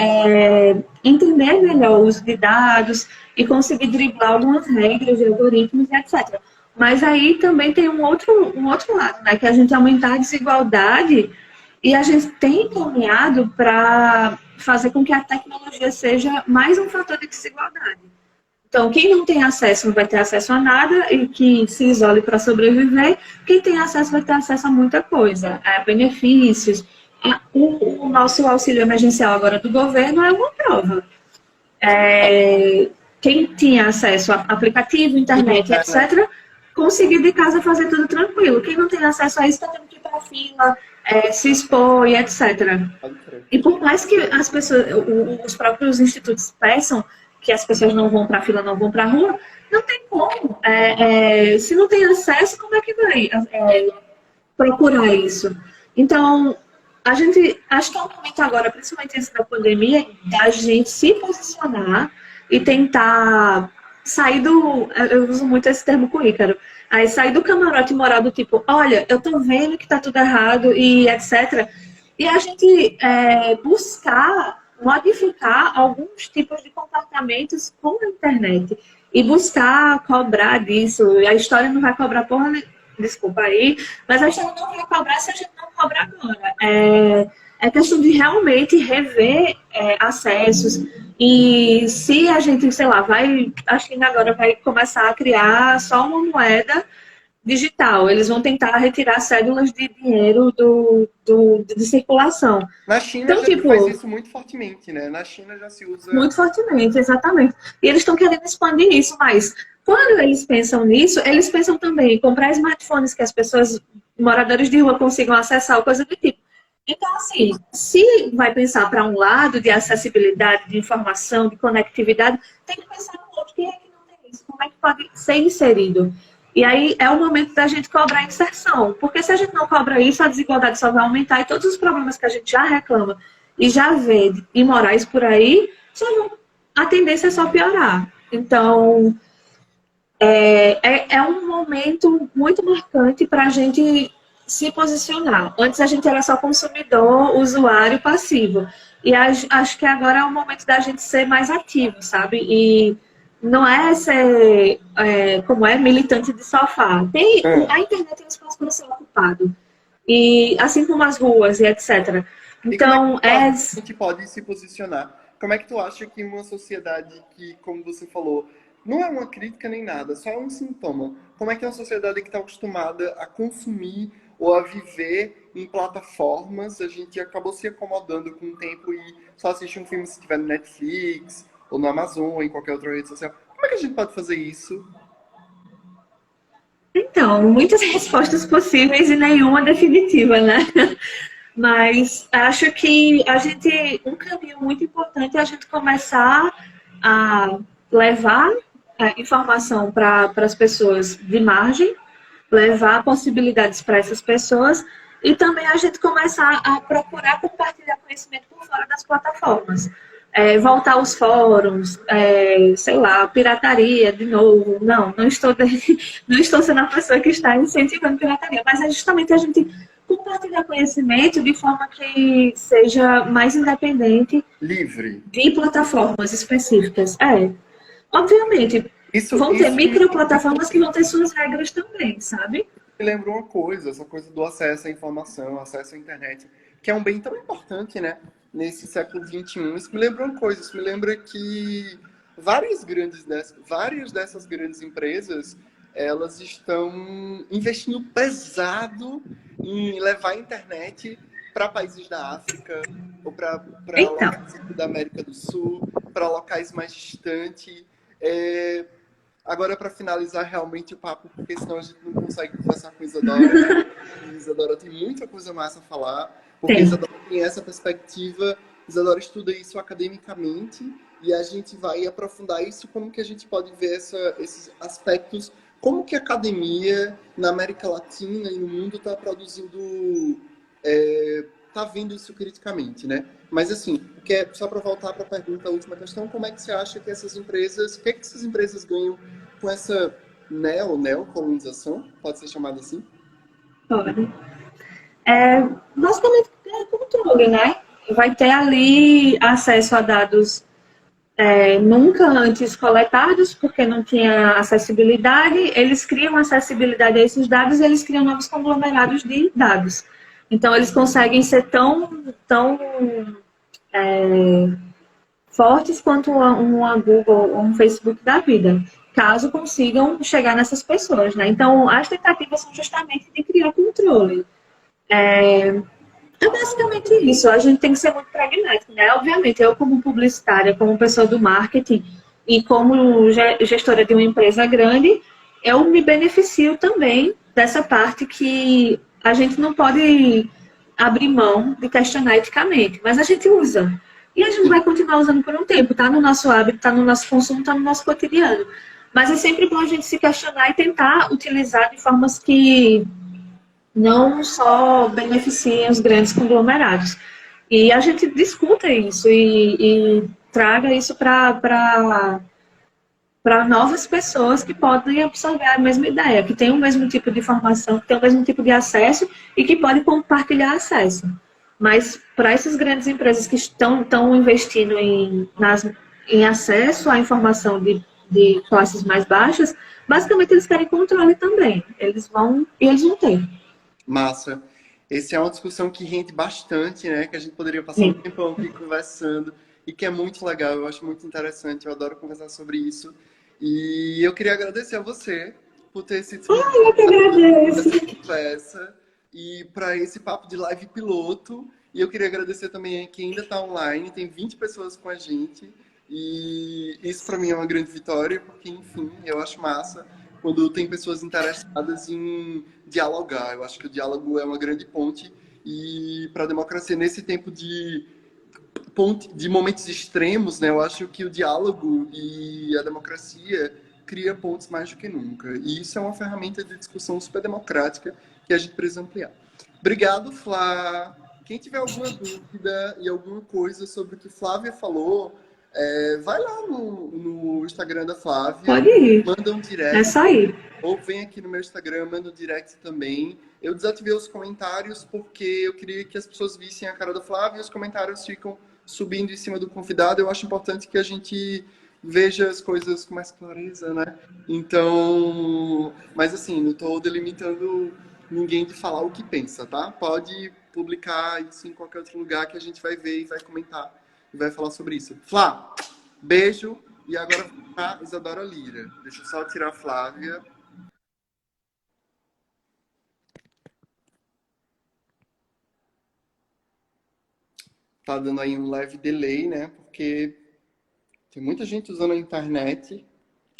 entender melhor o uso de dados e conseguir driblar algumas regras de algoritmos e etc. Mas aí também tem um outro lado, né? Que é a gente aumentar a desigualdade e a gente tem caminhado para fazer com que a tecnologia seja mais um fator de desigualdade. Então, quem não tem acesso não vai ter acesso a nada e que se isole para sobreviver. Quem tem acesso vai ter acesso a muita coisa, a benefícios. O nosso auxílio emergencial agora do governo é uma prova. Quem tinha acesso a aplicativo, internet, etc., conseguiu de casa fazer tudo tranquilo. Quem não tem acesso a isso está tendo que ir para a fila, se expor e etc. E por mais que as pessoas, os próprios institutos peçam que as pessoas não vão para a fila, não vão para a rua, não tem como. Se não tem acesso, como é que vai procurar isso? Então, acho que é um momento agora, principalmente antes da pandemia, da gente se posicionar e tentar sair eu uso muito esse termo com o Ícaro, aí sair do camarote moral do tipo, olha, eu tô vendo que tá tudo errado e etc. E a gente buscar modificar alguns tipos de comportamentos com a internet e buscar cobrar disso. E a história não vai cobrar porra, desculpa aí, mas a história não vai cobrar se a gente não cobrar agora. É questão de realmente rever acessos e se a gente, sei lá, acho que agora vai começar a criar só uma moeda digital. Eles vão tentar retirar cédulas de dinheiro de circulação. Na China então, já faz isso muito fortemente, né? Na China já se usa... Muito fortemente, exatamente. E eles estão querendo expandir isso, mas quando eles pensam nisso, eles pensam também em comprar smartphones que as pessoas, moradores de rua, consigam acessar, ou coisa do tipo. Então, assim, se vai pensar para um lado de acessibilidade, de informação, de conectividade, tem que pensar no outro. Quem é que não tem isso? Como é que pode ser inserido? E aí é o momento da gente cobrar a inserção. Porque se a gente não cobra isso, a desigualdade só vai aumentar e todos os problemas que a gente já reclama e já vê imorais por aí, a tendência é só piorar. Então, é um momento muito marcante para a gente se posicionar. Antes a gente era só consumidor, usuário passivo. E acho que agora é o momento da gente ser mais ativo, sabe? E não é ser, como é, militante de sofá. A internet tem um espaço para ser ocupado. E assim como as ruas e etc. E como é que Então, a gente pode se posicionar? Como é que tu acha que uma sociedade que, como você falou, não é uma crítica nem nada, só é um sintoma. Como é que é uma sociedade que está acostumada a consumir ou a viver em plataformas, a gente acabou se acomodando com o tempo e só assiste um filme se estiver no Netflix, ou no Amazon, ou em qualquer outra rede social. Como é que a gente pode fazer isso? então, muitas respostas possíveis e nenhuma definitiva, né? Mas acho que um caminho muito importante é a gente começar a levar a informação para as pessoas de margem, levar possibilidades para essas pessoas e também a gente começar a procurar compartilhar conhecimento por fora das plataformas. Voltar aos fóruns, sei lá, pirataria de novo. Não estou, não estou sendo a pessoa que está incentivando pirataria, mas é justamente a gente compartilhar conhecimento de forma que seja mais independente Livre. de plataformas específicas. Obviamente, vão ter Isso microplataformas que vão ter suas regras também, sabe? me lembra uma coisa, essa coisa do acesso à informação, acesso à internet, que é um bem tão importante, né? Nesse século XXI. Isso me lembra uma coisa, isso me lembra que várias dessas grandes empresas, elas estão investindo pesado em levar a internet para países da África, ou para Então, locais da América do Sul, para locais mais distantes. É, agora, para finalizar realmente o papo, porque senão a gente não consegue conversar com a Isadora. A Isadora tem muita coisa massa a falar, porque a tem. Isadora tem essa perspectiva, a Isadora estuda isso academicamente, e a gente vai aprofundar isso, como que a gente pode ver esses aspectos, como que a academia na América Latina e no mundo está produzindo, está vendo isso criticamente, né? Mas assim, só para voltar para a pergunta, a última questão, como é que você acha que essas empresas, o que é que essas empresas ganham com essa neocolonização, pode ser chamada assim? Pode. Basicamente, é controle, né? Vai ter ali acesso a dados nunca antes coletados, porque não tinha acessibilidade. Eles criam acessibilidade a esses dados e eles criam novos conglomerados de dados. Então, eles conseguem ser tão fortes quanto uma Google ou um Facebook da vida, caso consigam chegar nessas pessoas, né? Então, as tentativas são justamente de criar controle. É basicamente isso. A gente tem que ser muito pragmático, né? Obviamente, eu como publicitária, como pessoa do marketing e como gestora de uma empresa grande, eu me beneficio também dessa parte que a gente não pode abrir mão de questionar eticamente, mas a gente usa. E a gente vai continuar usando por um tempo, tá no nosso hábito, tá no nosso consumo, tá no nosso cotidiano. Mas é sempre bom a gente se questionar e tentar utilizar de formas que não só beneficiem os grandes conglomerados. E a gente discuta isso e traga isso para novas pessoas que podem absorver a mesma ideia, que têm o mesmo tipo de informação, que têm o mesmo tipo de acesso e que podem compartilhar acesso. Mas para essas grandes empresas que estão investindo em acesso à informação de classes mais baixas, basicamente eles querem controle também. Eles vão ter. Massa. Essa é uma discussão que rende bastante, né? Que a gente poderia passar um Sim. tempão aqui conversando e que é muito legal, eu acho muito interessante, eu adoro conversar sobre isso. E eu queria agradecer a você por ter se Eu que agradeço. essa conversa e para esse papo de live piloto. E eu queria agradecer também a quem ainda está online, tem 20 pessoas com a gente. E isso para mim é uma grande vitória, porque, enfim, eu acho massa quando tem pessoas interessadas em dialogar. Eu acho que o diálogo é uma grande ponte e para a democracia nesse tempo de momentos extremos, né? Eu acho que o diálogo e a democracia cria pontes mais do que nunca. E isso é uma ferramenta de discussão super democrática que a gente precisa ampliar. Obrigado, Flá. Quem tiver alguma dúvida e alguma coisa sobre o que Flávia falou, vai lá no Instagram da Flávia, Pode ir. manda um É direct, só ir. ou vem aqui no meu Instagram, manda um direct também. Eu desativei os comentários porque eu queria que as pessoas vissem a cara do Flávio e os comentários ficam subindo em cima do convidado. Eu acho importante que a gente veja as coisas com mais clareza, né? Então, mas assim, não estou delimitando ninguém de falar o que pensa, tá? Pode publicar isso em qualquer outro lugar que a gente vai ver e vai comentar e vai falar sobre isso. Flá, beijo. E agora a Isadora Lira. Deixa eu só tirar a Flávia. Tá dando aí um leve delay, né? Porque tem muita gente usando a internet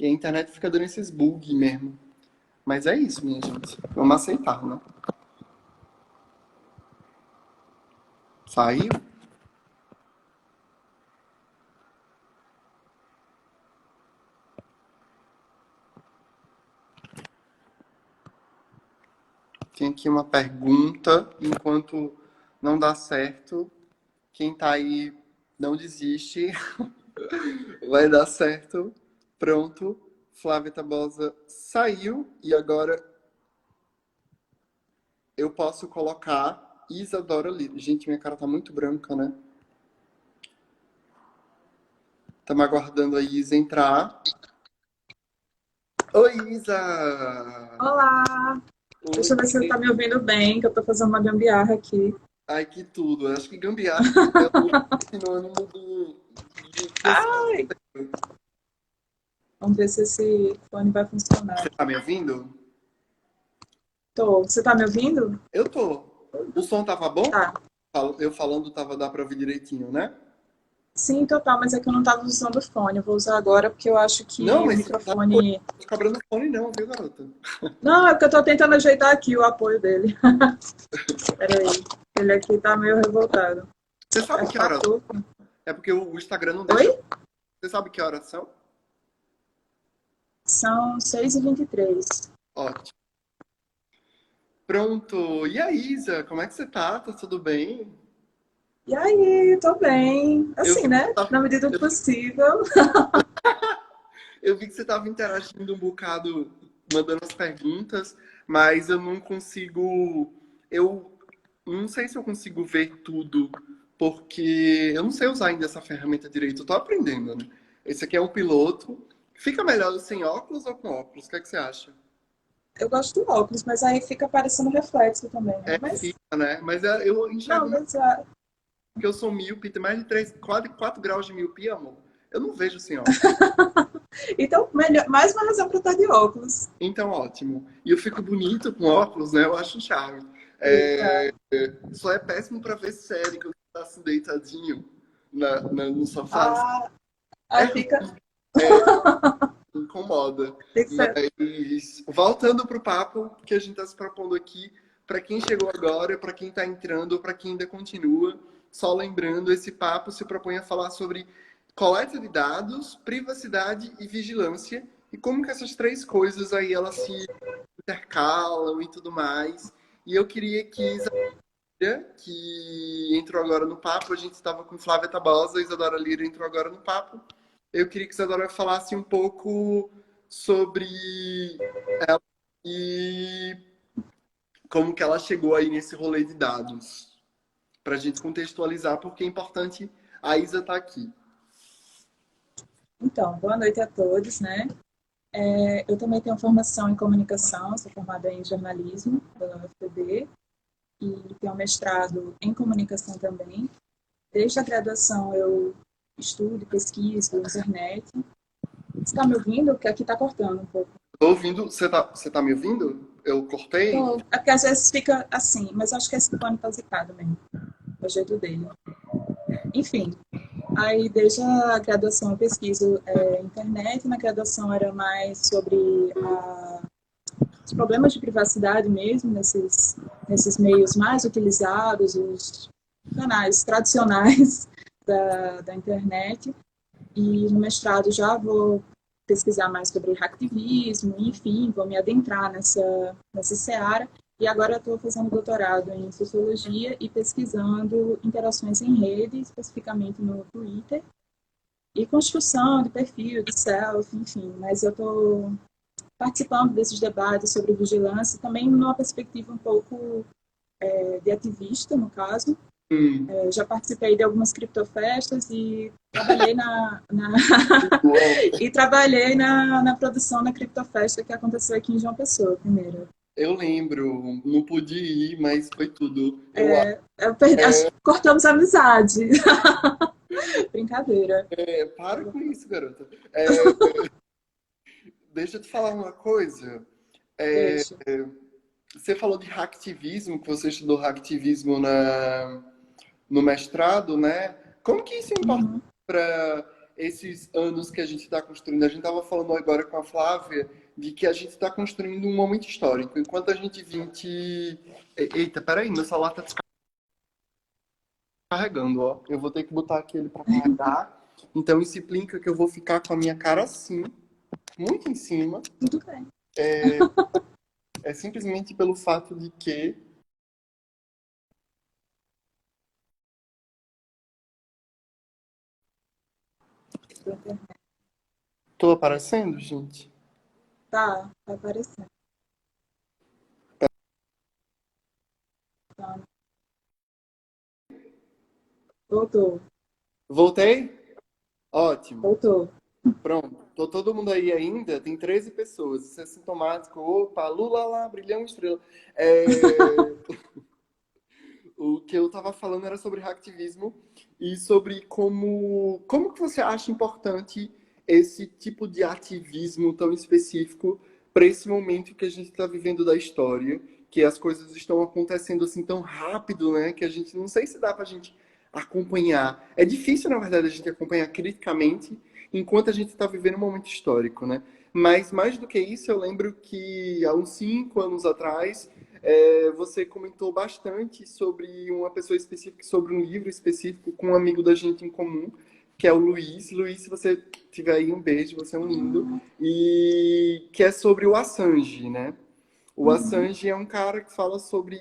e a internet fica dando esses bugs mesmo. Mas é isso, minha gente. Vamos aceitar, né? Saiu? Tem aqui uma pergunta. Enquanto não dá certo, quem tá aí não desiste. Vai dar certo. Pronto. Flávia Tabosa saiu e agora eu posso colocar Isadora Lira. Gente, minha cara tá muito branca, né? Estamos aguardando a Isa entrar. Oi, Isa! Olá! Deixa eu ver se você tá me ouvindo bem, que eu tô fazendo uma gambiarra aqui. Ai, que tudo. Eu acho que gambiarra é o sinônimo de Ai! Vamos ver se esse fone vai funcionar. Você tá me ouvindo? Tô. Você tá me ouvindo? Eu tô. O som tava bom? Tá. Eu falando dá pra ouvir direitinho, né? Sim, total, mas é que eu não tava usando o fone. Eu vou usar agora porque eu acho que Não, o mas microfone... não tá quebrando o fone não, viu, garota? Não, é porque eu tô tentando ajeitar aqui o apoio dele. Peraí. Ele aqui tá meio revoltado. Você sabe que horas? Tudo. É porque o Instagram não deixa. Oi? Você sabe que horas são? São 6h23. Ótimo. Pronto. E a Isa, como é que você tá? Tá tudo bem? E aí, tô bem. Eu Assim, vi que né? Na medida do possível. eu vi que você estava interagindo um bocado, mandando as perguntas, mas eu não consigo. Eu não sei se eu consigo ver tudo, porque eu não sei usar ainda essa ferramenta direito. Eu tô aprendendo, né? Esse aqui é um piloto. Fica melhor sem óculos ou com óculos? O que é que você acha? Eu gosto do óculos, mas aí fica parecendo reflexo também, né? É, Mas, fica, né? Mas eu enxergo não, mais mas porque eu sou míope, tem mais de 4 graus de miopia, amor. Eu não vejo sem óculos. então, melhor, mais uma razão para estar de óculos. Então, ótimo. E eu fico bonito com óculos, né? Eu acho um charme. Eita. Só é péssimo pra ver série quando você tá assim deitadinho no sofá. Ah, É aí fica. incomoda. Tem que ser. Mas voltando pro papo que a gente tá se propondo aqui, para quem chegou agora, para quem tá entrando, para quem ainda continua, só lembrando, esse papo se propõe a falar sobre coleta de dados, privacidade e vigilância e como que essas três coisas aí elas se intercalam e tudo mais. E eu queria que Isadora, que entrou agora no papo, a gente estava com Flávia Tabosa, a Isadora Lira entrou agora no papo. Eu queria que a Isadora falasse um pouco sobre ela e como que ela chegou aí nesse rolê de dados. Para a gente contextualizar, porque é importante a Isa estar aqui. Então, boa noite a todos, né? Eu também tenho formação em comunicação, sou formada em jornalismo pela UFPB e tenho mestrado em comunicação também. Desde a graduação eu estudo, pesquiso, internet. Você está me ouvindo? Porque aqui está cortando um pouco. Tô ouvindo, você tá me ouvindo? Eu cortei? É porque às vezes fica assim, mas acho que esse fone está zicado mesmo, do jeito dele. Enfim, aí desde a graduação eu pesquiso internet, na graduação era mais sobre os problemas de privacidade mesmo, nesses meios mais utilizados, os canais tradicionais da internet. E no mestrado já vou pesquisar mais sobre hacktivismo, enfim, vou me adentrar nessa seara. E agora estou fazendo doutorado em sociologia e pesquisando interações em rede, especificamente no Twitter, e construção de perfil, de selfie, enfim. Mas eu estou participando desses debates sobre vigilância, também numa perspectiva um pouco de ativista, no caso. Já participei de algumas criptofestas e trabalhei e trabalhei na produção da criptofesta que aconteceu aqui em João Pessoa, primeiro. Eu lembro, não pude ir, mas foi tudo. Cortamos a amizade. Brincadeira. Para com isso, garota. Deixa eu te falar uma coisa. Deixa. Você falou de hacktivismo, que você estudou hacktivismo no mestrado, né? Como que isso importa para esses anos que a gente está construindo? A gente estava falando agora com a Flávia de que a gente está construindo um momento histórico. Enquanto a gente Eita, peraí, meu celular está descarregando, ó. Eu vou ter que botar aqui ele para carregar. Então isso implica que eu vou ficar com a minha cara assim, muito em cima. Tudo bem. É simplesmente pelo fato de que tô aparecendo, gente? Tá aparecendo. Tá. Voltou. Voltei? Ótimo. Voltou. Pronto. Tô todo mundo aí ainda? Tem 13 pessoas. Isso é sintomático. Opa, lula lá, brilhão, estrela. O que eu estava falando era sobre hacktivismo e sobre como que você acha importante esse tipo de ativismo tão específico para esse momento que a gente está vivendo da história, que as coisas estão acontecendo assim tão rápido, né? Que a gente não sei se dá para a gente acompanhar. É difícil, na verdade, a gente acompanhar criticamente enquanto a gente está vivendo um momento histórico, né? Mas mais do que isso, eu lembro que há uns 5 anos atrás você comentou bastante sobre uma pessoa específica, sobre um livro específico com um amigo da gente em comum, que é o Luiz. Luiz, se você tiver aí, um beijo, você é um lindo. E que é sobre o Assange, né? O Assange é um cara que fala sobre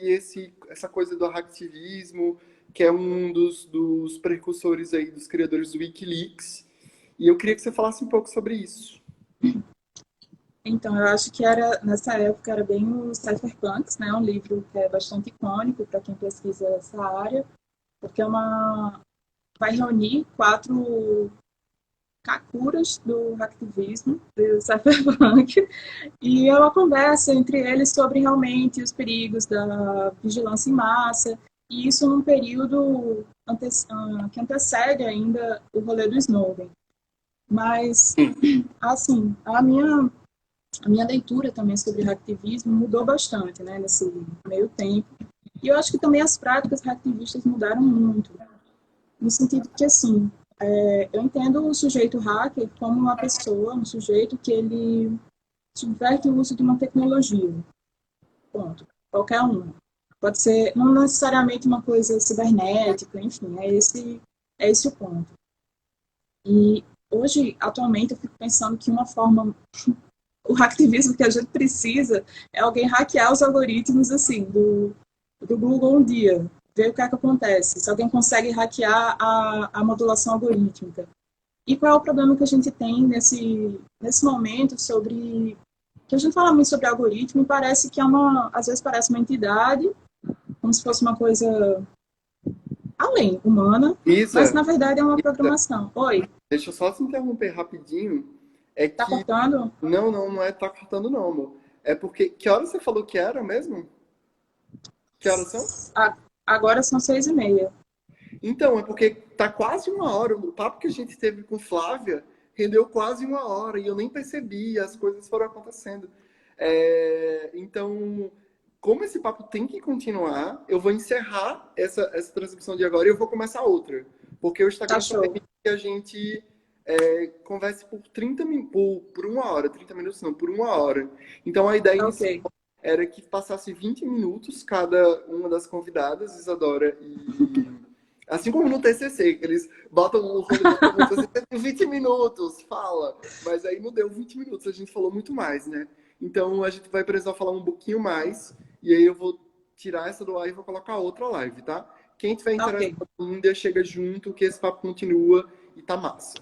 essa coisa do hacktivismo, que é um dos precursores aí, dos criadores do Wikileaks. E eu queria que você falasse um pouco sobre isso. Então, eu acho que nessa época era bem o Cypherpunks, né? Um livro que é bastante icônico para quem pesquisa essa área, porque vai reunir 4 kakuras do hacktivismo, do cypherpunk, e é uma conversa entre eles sobre realmente os perigos da vigilância em massa, e isso num período que antecede ainda o rolê do Snowden. Mas, assim, a minha leitura também sobre hacktivismo mudou bastante, né, nesse meio tempo. E eu acho que também as práticas hacktivistas mudaram muito, no sentido que, assim, eu entendo o sujeito hacker como uma pessoa, um sujeito que ele subverte o uso de uma tecnologia. Ponto. Qualquer um. Pode ser, não necessariamente uma coisa cibernética, enfim, é esse o ponto. E hoje, atualmente, eu fico pensando que uma forma... O hacktivismo que a gente precisa é alguém hackear os algoritmos, assim, do Google um dia, ver o que é que acontece, se alguém consegue hackear a modulação algorítmica. E qual é o problema que a gente tem nesse momento sobre... que a gente fala muito sobre algoritmo e parece que às vezes parece uma entidade, como se fosse uma coisa além, humana, mas na verdade é uma programação. Oi? Deixa eu só te interromper rapidinho. Tá cortando? Não é tá cortando não, amor. É porque... Que hora você falou que era mesmo? Que horas são? Agora são 6h30. Então, é porque tá quase 1 hora. O papo que a gente teve com Flávia rendeu quase 1 hora e eu nem percebi, as coisas foram acontecendo. Então, como esse papo tem que continuar, eu vou encerrar essa transmissão de agora e eu vou começar outra. Porque o Instagram só permite que a gente converse por 30 minutos, por 1 hora, 30 minutos não, por 1 hora. Então a ideia inicial era que passasse 20 minutos cada uma das convidadas, Isadora e... Assim como no TCC, que eles botam o rolo das perguntas, você tem 20 minutos, fala. Mas aí não deu 20 minutos, a gente falou muito mais, né? Então a gente vai precisar falar um pouquinho mais, e aí eu vou tirar essa do ar e vou colocar outra live, tá? Quem tiver interessado ainda, chega junto, que esse papo continua e tá massa.